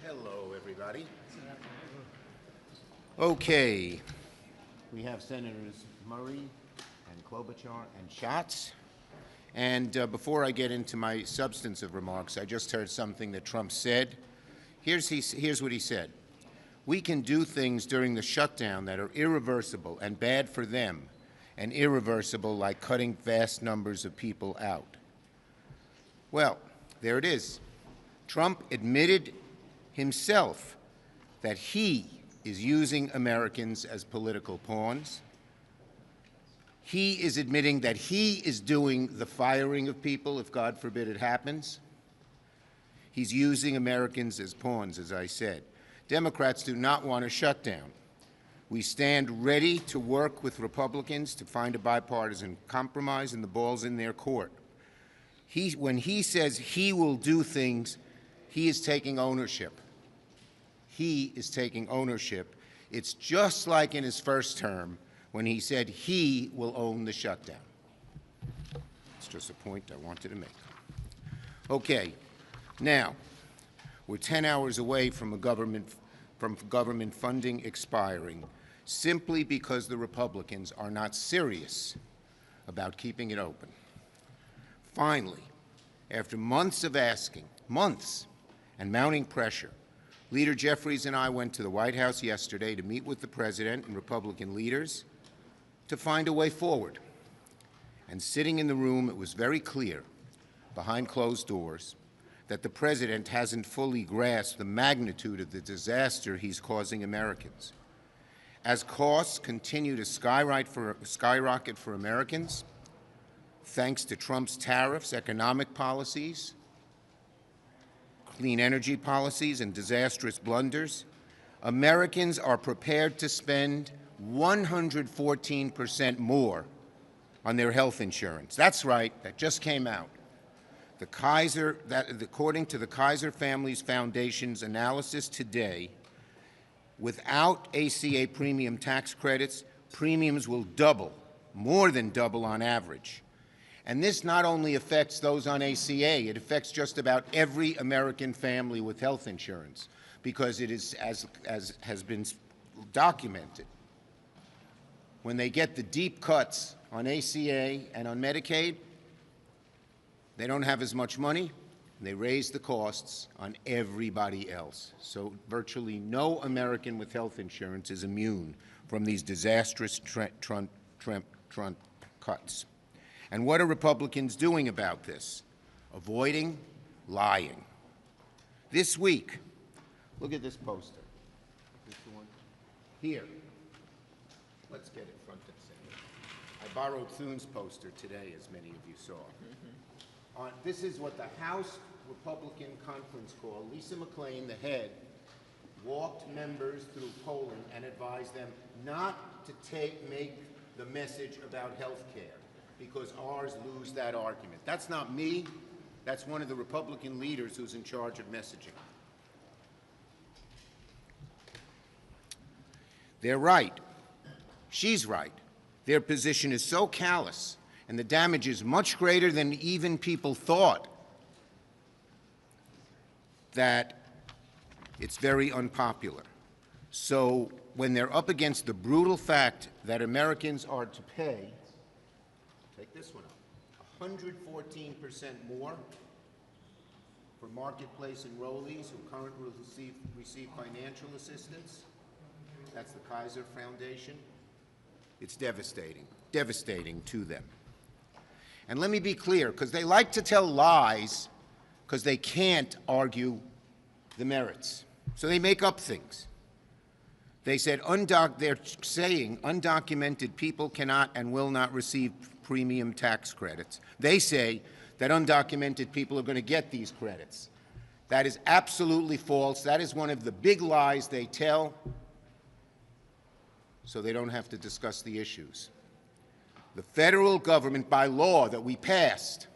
Hello, everybody. Okay, we have Senators Murray and Klobuchar and Schatz. And before I get into my substantive remarks, I just heard something that Trump said. Here's what he said. We can do things during the shutdown that are irreversible and bad for them, and irreversible like cutting vast numbers of people out. Well, there it is. Trump admitted himself that he is using Americans as political pawns. He is admitting that he is doing the firing of people, if God forbid it happens. He's using Americans as pawns, as I said. Democrats do not want a shutdown. We stand ready to work with Republicans to find a bipartisan compromise, and the ball's in their court. When he says he will do things, he is taking ownership. He is taking ownership. It's just like in his first term when he said he will own the shutdown. It's just a point I wanted to make. Okay, now, we're 10 hours away from government funding expiring simply because the Republicans are not serious about keeping it open. Finally, after months of asking, months, and mounting pressure, Leader Jeffries and I went to the White House yesterday to meet with the President and Republican leaders to find a way forward. And sitting in the room, it was very clear, behind closed doors, that the President hasn't fully grasped the magnitude of the disaster he's causing Americans. As costs continue to skyrocket for Americans, thanks to Trump's tariffs, economic policies, clean energy policies, and disastrous blunders, Americans are prepared to spend 114% more on their health insurance. That's right, that just came out. According to the Kaiser Family's Foundation's analysis today, without ACA premium tax credits, premiums will double, more than double on average. And this not only affects those on ACA, it affects just about every American family with health insurance, because it is, as has been documented, when they get the deep cuts on ACA and on Medicaid, they don't have as much money, and they raise the costs on everybody else. So virtually no American with health insurance is immune from these disastrous Trump cuts. And what are Republicans doing about this? Avoiding lying. This week, look at this poster. This the one? Here. Let's get it front and center. I borrowed Thune's poster today, as many of you saw. This is what the House Republican Conference called. Lisa McClain, the head, walked members through polling and advised them not to make the message about health care, because ours lose that argument. That's not me. That's one of the Republican leaders who's in charge of messaging. They're right. She's right. Their position is so callous, and the damage is much greater than even people thought, that it's very unpopular. So when they're up against the brutal fact that Americans are to pay, take this one up, 114% more for marketplace enrollees who currently receive financial assistance. That's the Kaiser Foundation. It's devastating to them. And let me be clear, because they like to tell lies because they can't argue the merits. So they make up things. They said, they're saying undocumented people cannot and will not receive premium tax credits. They say that undocumented people are going to get these credits. That is absolutely false. That is one of the big lies they tell, so they don't have to discuss the issues. The federal government, by law that we passed,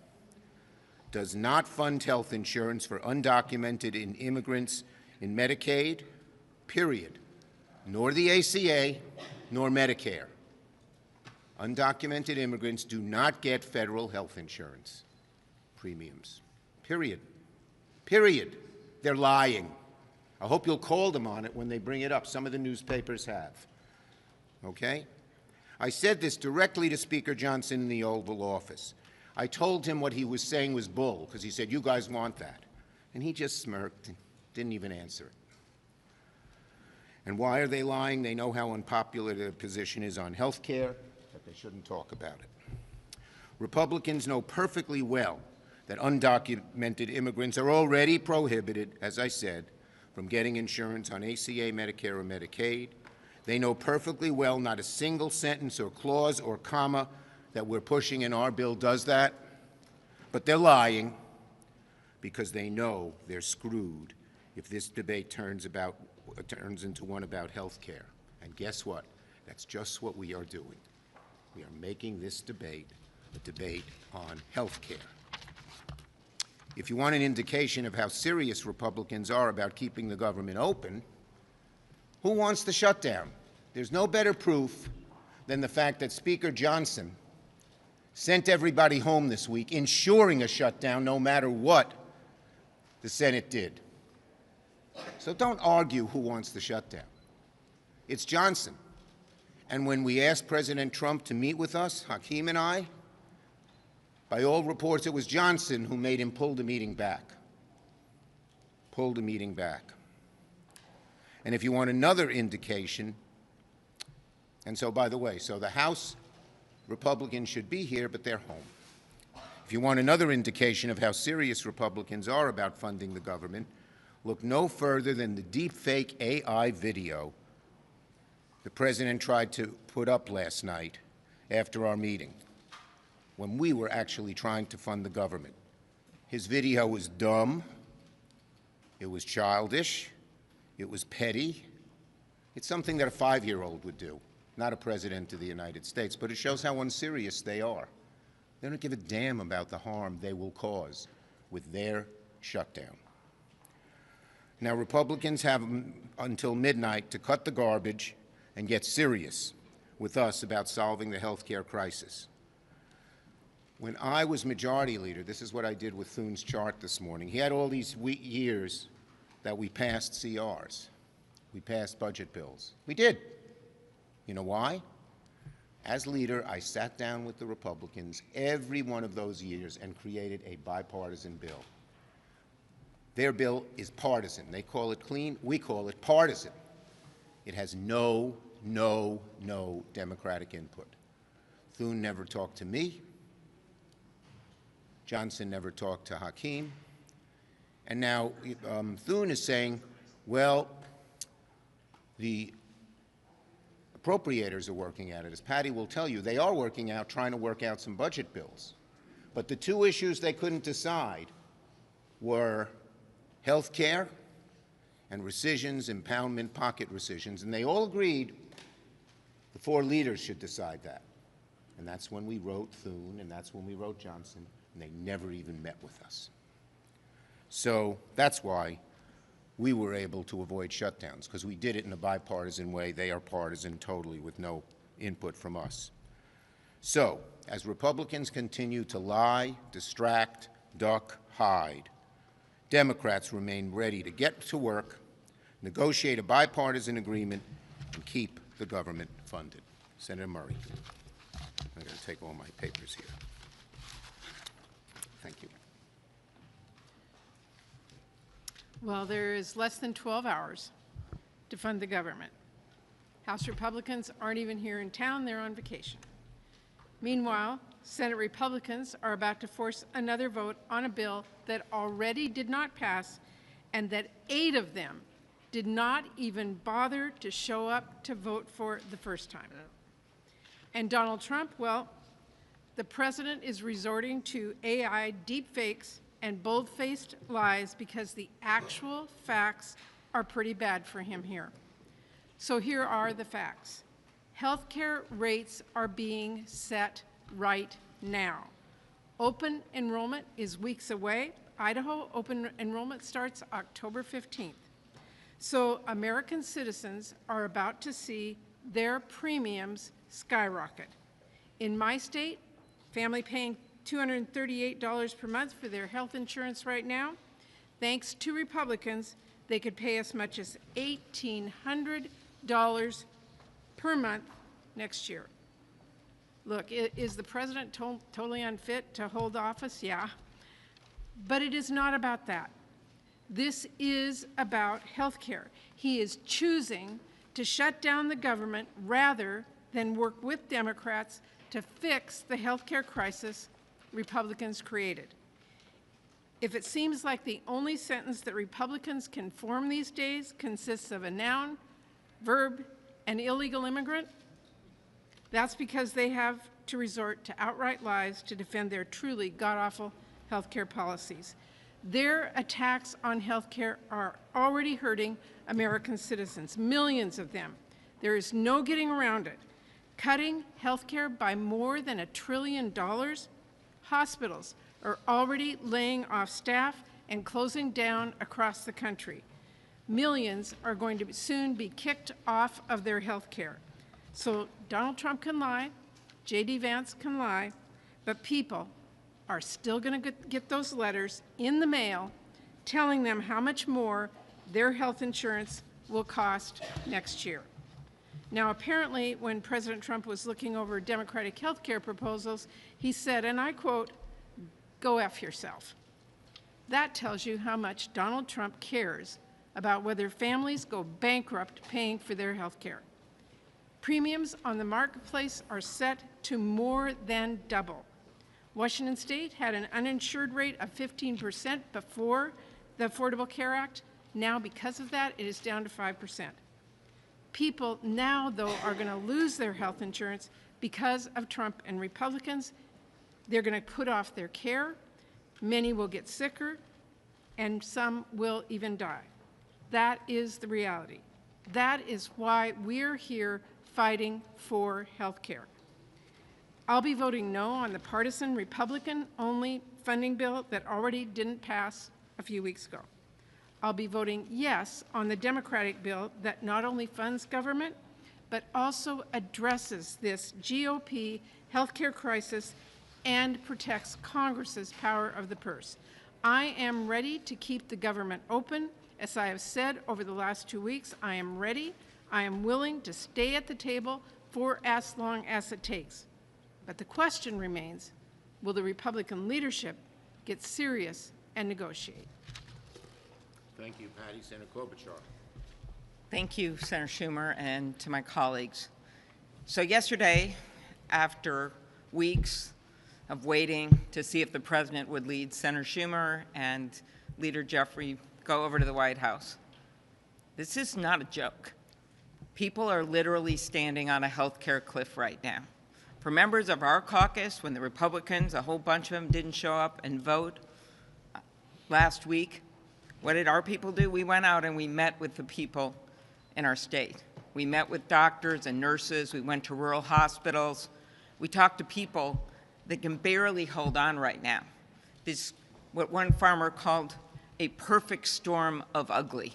does not fund health insurance for undocumented immigrants in Medicaid, period, nor the ACA, nor Medicare. Undocumented immigrants do not get federal health insurance premiums, period. Period. They're lying. I hope you'll call them on it when they bring it up. Some of the newspapers have. Okay? I said this directly to Speaker Johnson in the Oval Office. I told him what he was saying was bull, because he said, you guys want that. And he just smirked and didn't even answer it. And why are they lying? They know how unpopular their position is on health care, that they shouldn't talk about it. Republicans know perfectly well that undocumented immigrants are already prohibited, as I said, from getting insurance on ACA, Medicare, or Medicaid. They know perfectly well not a single sentence or clause or comma that we're pushing in our bill does that, but they're lying because they know they're screwed if this debate turns into one about health care. And guess what? That's just what we are doing. We are making this debate a debate on health care. If you want an indication of how serious Republicans are about keeping the government open, who wants the shutdown? There's no better proof than the fact that Speaker Johnson sent everybody home this week, ensuring a shutdown no matter what the Senate did. So don't argue who wants the shutdown. It's Johnson. And when we asked President Trump to meet with us, Hakeem and I, by all reports, it was Johnson who made him pull the meeting back. Pull the meeting back. And if you want another indication, and so, by the way, so the House Republicans should be here, but they're home. If you want another indication of how serious Republicans are about funding the government, look no further than the deepfake AI video the President tried to put up last night after our meeting, when we were actually trying to fund the government. His video was dumb, it was childish, it was petty. It's something that a 5-year-old would do, not a president of the United States, but it shows how unserious they are. They don't give a damn about the harm they will cause with their shutdown. Now, Republicans have until midnight to cut the garbage and get serious with us about solving the health care crisis. When I was majority leader, this is what I did with Thune's chart this morning. He had all these years that we passed CRs. We passed budget bills. We did. You know why? As leader, I sat down with the Republicans every one of those years and created a bipartisan bill. Their bill is partisan. They call it clean. We call it partisan. It has no Democratic input. Thune never talked to me. Johnson never talked to Hakeem. And now Thune is saying, well, the appropriators are working at it. As Patty will tell you, they are trying to work out some budget bills. But the two issues they couldn't decide were health care and rescissions, impoundment, pocket rescissions. And they all agreed the four leaders should decide that. And that's when we wrote Thune, and that's when we wrote Johnson, and they never even met with us. So that's why we were able to avoid shutdowns, because we did it in a bipartisan way. They are partisan totally with no input from us. So as Republicans continue to lie, distract, duck, hide, Democrats remain ready to get to work, negotiate a bipartisan agreement, and keep the government funded. Senator Murray. I'm going to take all my papers here. Thank you. Well, there is less than 12 hours to fund the government. House Republicans aren't even here in town, they're on vacation. Meanwhile, Senate Republicans are about to force another vote on a bill that already did not pass and that 8 of them did not even bother to show up to vote for the first time. And Donald Trump, well, the president is resorting to AI deepfakes and bold-faced lies because the actual facts are pretty bad for him here. So here are the facts. Healthcare rates are being set right now. Open enrollment is weeks away. Idaho open enrollment starts October 15th. So American citizens are about to see their premiums skyrocket. In my state, family paying $238 per month for their health insurance right now, thanks to Republicans, they could pay as much as $1,800 per month next year. Look, is the president totally unfit to hold office? Yeah. But it is not about that. This is about health care. He is choosing to shut down the government rather than work with Democrats to fix the health care crisis Republicans created. If it seems like the only sentence that Republicans can form these days consists of a noun, verb, and illegal immigrant, that's because they have to resort to outright lies to defend their truly god-awful health care policies. Their attacks on health care are already hurting American citizens, millions of them. There is no getting around it. Cutting health care by more than $1 trillion, hospitals are already laying off staff and closing down across the country. Millions are going to soon be kicked off of their health care. So Donald Trump can lie, J.D. Vance can lie, but people are still going to get those letters in the mail telling them how much more their health insurance will cost next year. Now, apparently, when President Trump was looking over Democratic health care proposals, he said, and I quote, "Go F yourself." That tells you how much Donald Trump cares about whether families go bankrupt paying for their health care. Premiums on the marketplace are set to more than double. Washington State had an uninsured rate of 15% before the Affordable Care Act. Now, because of that, it is down to 5%. People now, though, are going to lose their health insurance because of Trump and Republicans. They're going to put off their care. Many will get sicker, and some will even die. That is the reality. That is why we're here fighting for health care. I'll be voting no on the partisan Republican-only funding bill that already didn't pass a few weeks ago. I'll be voting yes on the Democratic bill that not only funds government, but also addresses this GOP healthcare crisis and protects Congress's power of the purse. I am ready to keep the government open. As I have said over the last 2 weeks, I am ready. I am willing to stay at the table for as long as it takes. But the question remains, will the Republican leadership get serious and negotiate? Thank you, Patty. Senator Klobuchar. Thank you, Senator Schumer, and to my colleagues. So yesterday, after weeks of waiting to see if the president would lead Senator Schumer and Leader Jeffrey go over to the White House, this is not a joke. People are literally standing on a healthcare cliff right now. For members of our caucus, when the Republicans, a whole bunch of them, didn't show up and vote last week, what did our people do? We went out and we met with the people in our state. We met with doctors and nurses. We went to rural hospitals. We talked to people that can barely hold on right now. This, what one farmer called a perfect storm of ugly.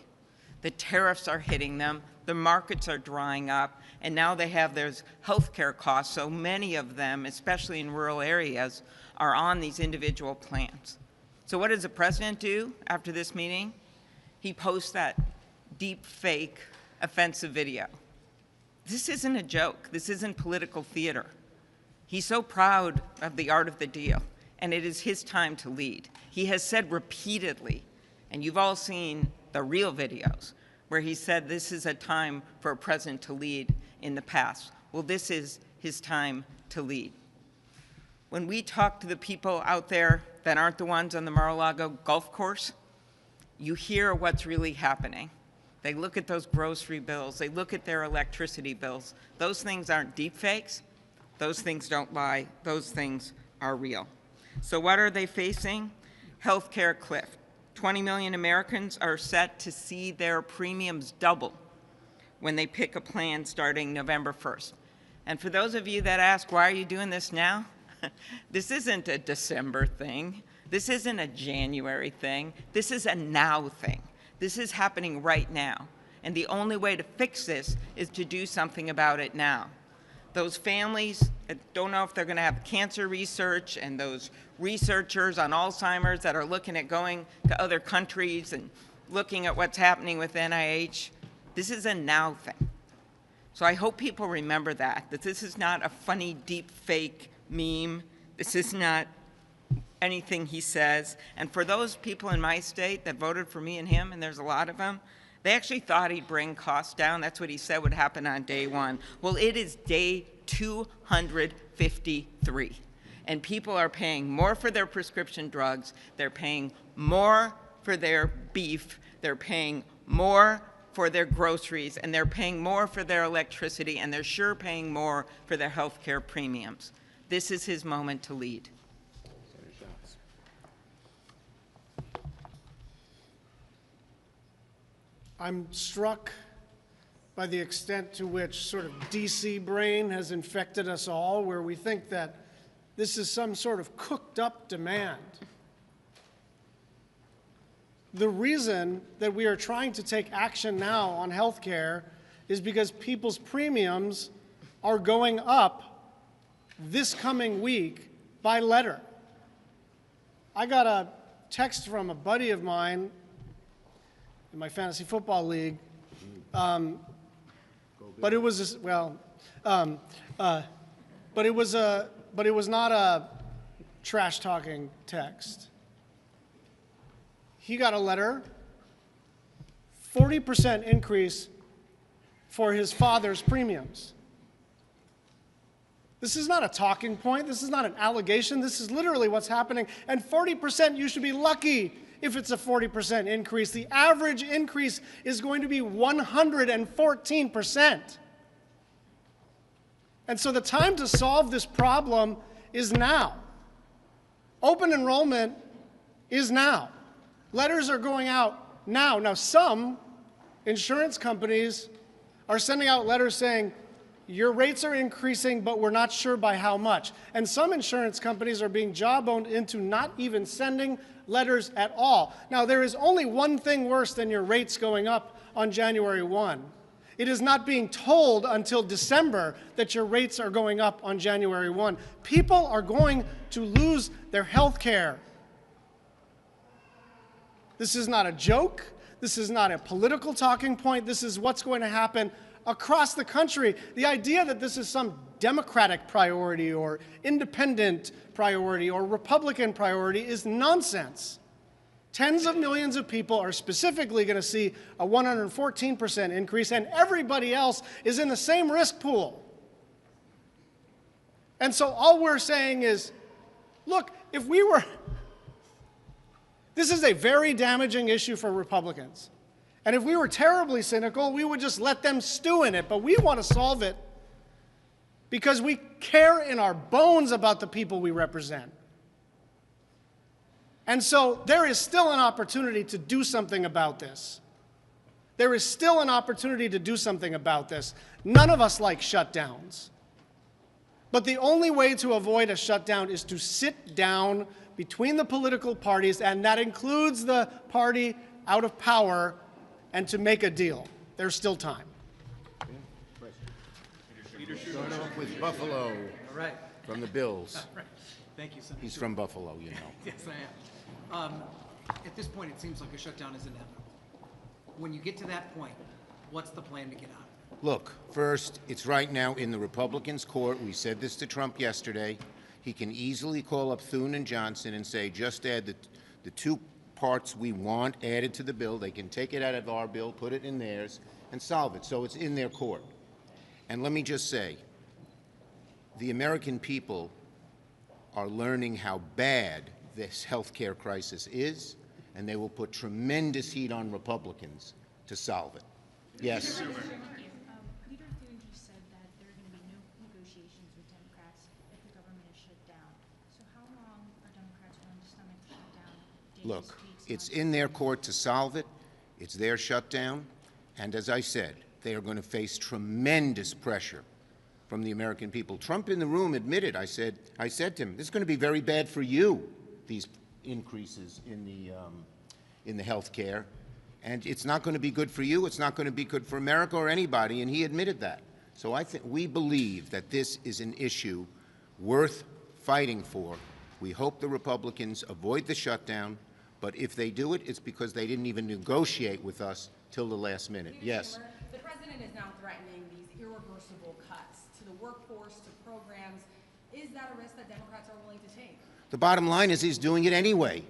The tariffs are hitting them. The markets are drying up, and now they have their health care costs, so many of them, especially in rural areas, are on these individual plans. So what does the president do after this meeting? He posts that deep fake offensive video. This isn't a joke. This isn't political theater. He's so proud of the art of the deal, and it is his time to lead. He has said repeatedly, and you've all seen the real videos, where he said this is a time for a president to lead in the past. Well, this is his time to lead. When we talk to the people out there that aren't the ones on the Mar-a-Lago golf course, you hear what's really happening. They look at those grocery bills. They look at their electricity bills. Those things aren't deep fakes. Those things don't lie. Those things are real. So what are they facing? Healthcare cliff. 20 million Americans are set to see their premiums double when they pick a plan starting November 1st. And for those of you that ask, why are you doing this now? This isn't a December thing. This isn't a January thing. This is a now thing. This is happening right now. And the only way to fix this is to do something about it now. Those families don't know if they're going to have cancer research, and those researchers on Alzheimer's that are looking at going to other countries and looking at what's happening with NIH, this is a now thing. So I hope people remember that this is not a funny deep fake meme. This is not anything he says. And for those people in my state that voted for me and him, and there's a lot of them, they actually thought he'd bring costs down. That's what he said would happen on day one. Well, it is day 253. And people are paying more for their prescription drugs. They're paying more for their beef. They're paying more for their groceries. And they're paying more for their electricity. And they're sure paying more for their health care premiums. This is his moment to lead. I'm struck by the extent to which sort of DC brain has infected us all, where we think that this is some sort of cooked up demand. The reason that we are trying to take action now on health care is because people's premiums are going up this coming week by letter. I got a text from a buddy of mine in my fantasy football league, but it was not a trash talking text. He got a letter, 40% increase for his father's premiums. This is not a talking point. This is not an allegation. This is literally what's happening. And 40%, you should be lucky if it's a 40% increase. The average increase is going to be 114%. And so the time to solve this problem is now. Open enrollment is now. Letters are going out now. Now, some insurance companies are sending out letters saying, your rates are increasing, but we're not sure by how much. And some insurance companies are being jawboned into not even sending letters at all. Now, there is only one thing worse than your rates going up on January 1. It is not being told until December that your rates are going up on January 1. People are going to lose their health care. This is not a joke. This is not a political talking point. This is what's going to happen across the country. The idea that this is some Democratic priority or independent priority or Republican priority is nonsense. Tens of millions of people are specifically going to see a 114% increase, and everybody else is in the same risk pool. And so all we're saying is, look, if we were... This is a very damaging issue for Republicans. And if we were terribly cynical, we would just let them stew in it. But we want to solve it because we care in our bones about the people we represent. And so there is still an opportunity to do something about this. There is still an opportunity to do something about this. None of us like shutdowns. But the only way to avoid a shutdown is to sit down between the political parties, and that includes the party out of power, and to make a deal. There's still time. Start off with Buffalo. All right. From the Bills. All right. Thank you, Senator. He's from Buffalo, you know. Yes, I am. At this point, it seems like a shutdown is inevitable. When you get to that point, what's the plan to get out of it? Look, first, it's right now in the Republicans' court. We said this to Trump yesterday. He can easily call up Thune and Johnson and say, just add the two parts we want added to the bill. They can take it out of our bill, put it in theirs, and solve it. So it's in their court. And let me just say, the American people are learning how bad this health care crisis is, and they will put tremendous heat on Republicans to solve it. Yes? Leader Thune just said that there are going to be no negotiations with Democrats if the government is shut down. So how long are Democrats willing to stomach the shutdown? Look, it's in their court to solve it. It's their shutdown. And as I said, they are going to face tremendous pressure from the American people. Trump in the room admitted, I said to him, this is going to be very bad for you, these increases in the health care. And it's not going to be good for you. It's not going to be good for America or anybody. And he admitted that. So I think we believe that this is an issue worth fighting for. We hope the Republicans avoid the shutdown, But if they do it, it's because they didn't even negotiate with us till the last minute. Leader Yes. Schumer, the president is now threatening these irreversible cuts to the workforce, to programs. Is that a risk that Democrats are willing to take? The bottom line is he's doing it anyway.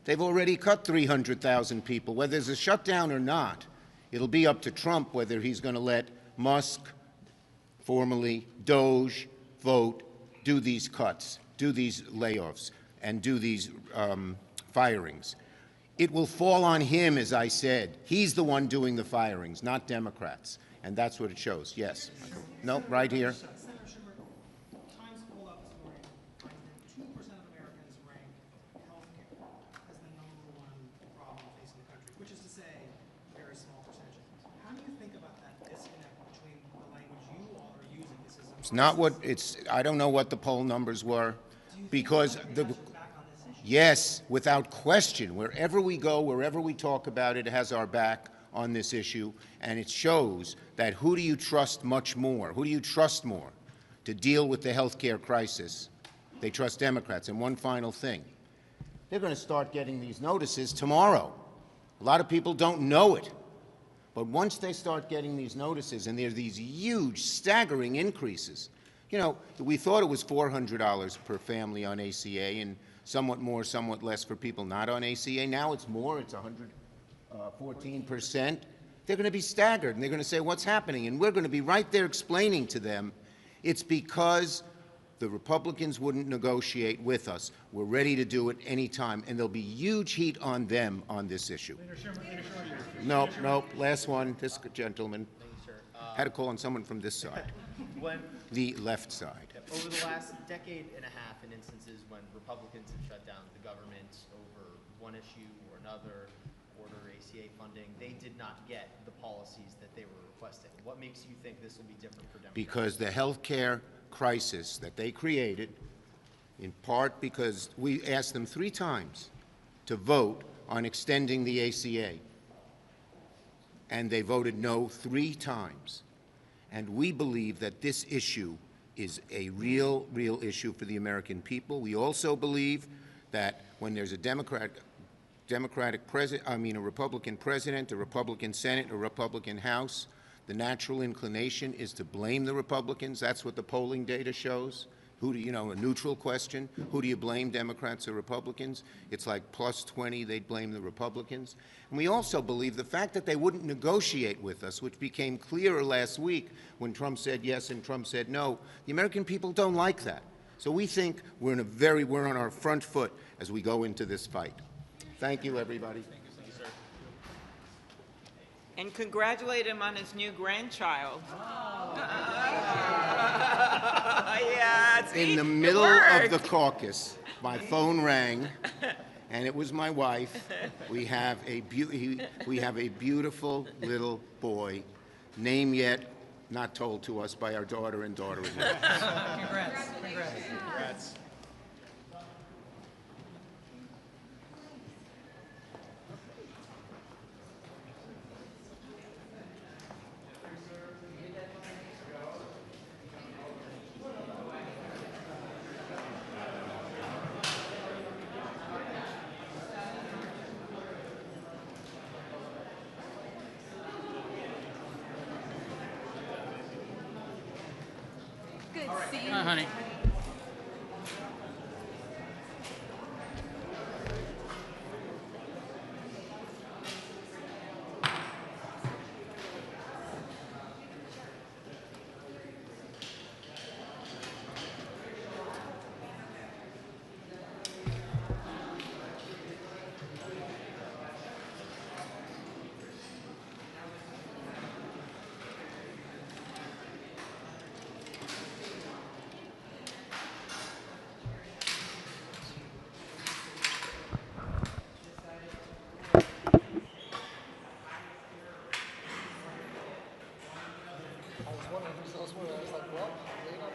They've already cut 300,000 people. Whether there's a shutdown or not, it'll be up to Trump whether he's going to let Musk, formerly Doge, vote, do these cuts, do these layoffs, and do these firings. It will fall on him, as I said. He's the one doing the firings, not Democrats. And that's what it shows. Yes. No, right here. Senator Schumer, Times poll out this morning finds that 2% of Americans rank healthcare as the #1 problem facing the country, which is to say, a very small percentage. How do you think about that disconnect between the language you all are using? This is It's not what it's, I don't know what the poll numbers were, because yes, without question, wherever we go, wherever we talk about it, it has our back on this issue, and it shows that who do you trust much more? Who do you trust more to deal with the health care crisis? They trust Democrats. And one final thing, they're going to start getting these notices tomorrow. A lot of people don't know it. But once they start getting these notices, and there's these huge, staggering increases, you know, we thought it was $400 per family on ACA and somewhat more, somewhat less for people not on ACA. Now it's more, it's 114%. They're going to be staggered, and they're going to say, what's happening? And we're going to be right there explaining to them, it's because the Republicans wouldn't negotiate with us. We're ready to do it any time, and there'll be huge heat on them on this issue. No, last one, this gentleman. Had a call on someone from this side, the left side. Over the last decade and a half, in instances when Republicans have shut down the government over one issue or another, order ACA funding, they did not get the policies that they were requesting. What makes you think this will be different for Democrats? Because the health care crisis that they created, in part because we asked them 3 times to vote on extending the ACA, and they voted no 3 times. And we believe that this issue is a real issue for the American people. We also believe that when there's a a Republican president, a Republican Senate, a Republican House, the natural inclination is to blame the Republicans. That's what the polling data shows. Who do you know, a neutral question, who do you blame, Democrats or Republicans? It's like +20, they'd blame the Republicans. And we also believe the fact that they wouldn't negotiate with us, which became clearer last week when Trump said yes and Trump said no, the American people don't like that. So we think we're on our front foot as we go into this fight. Thank you, everybody. Thank you, sir. And congratulate him on his new grandchild. Yeah, in the middle of the caucus, my phone rang, and it was my wife. We have a beautiful little boy, name yet not told to us by our daughter and daughter-in-law. Congrats. Congrats. Good seeing you. Hi, honey. I was wondering who's those were. I was like, well, they don't know.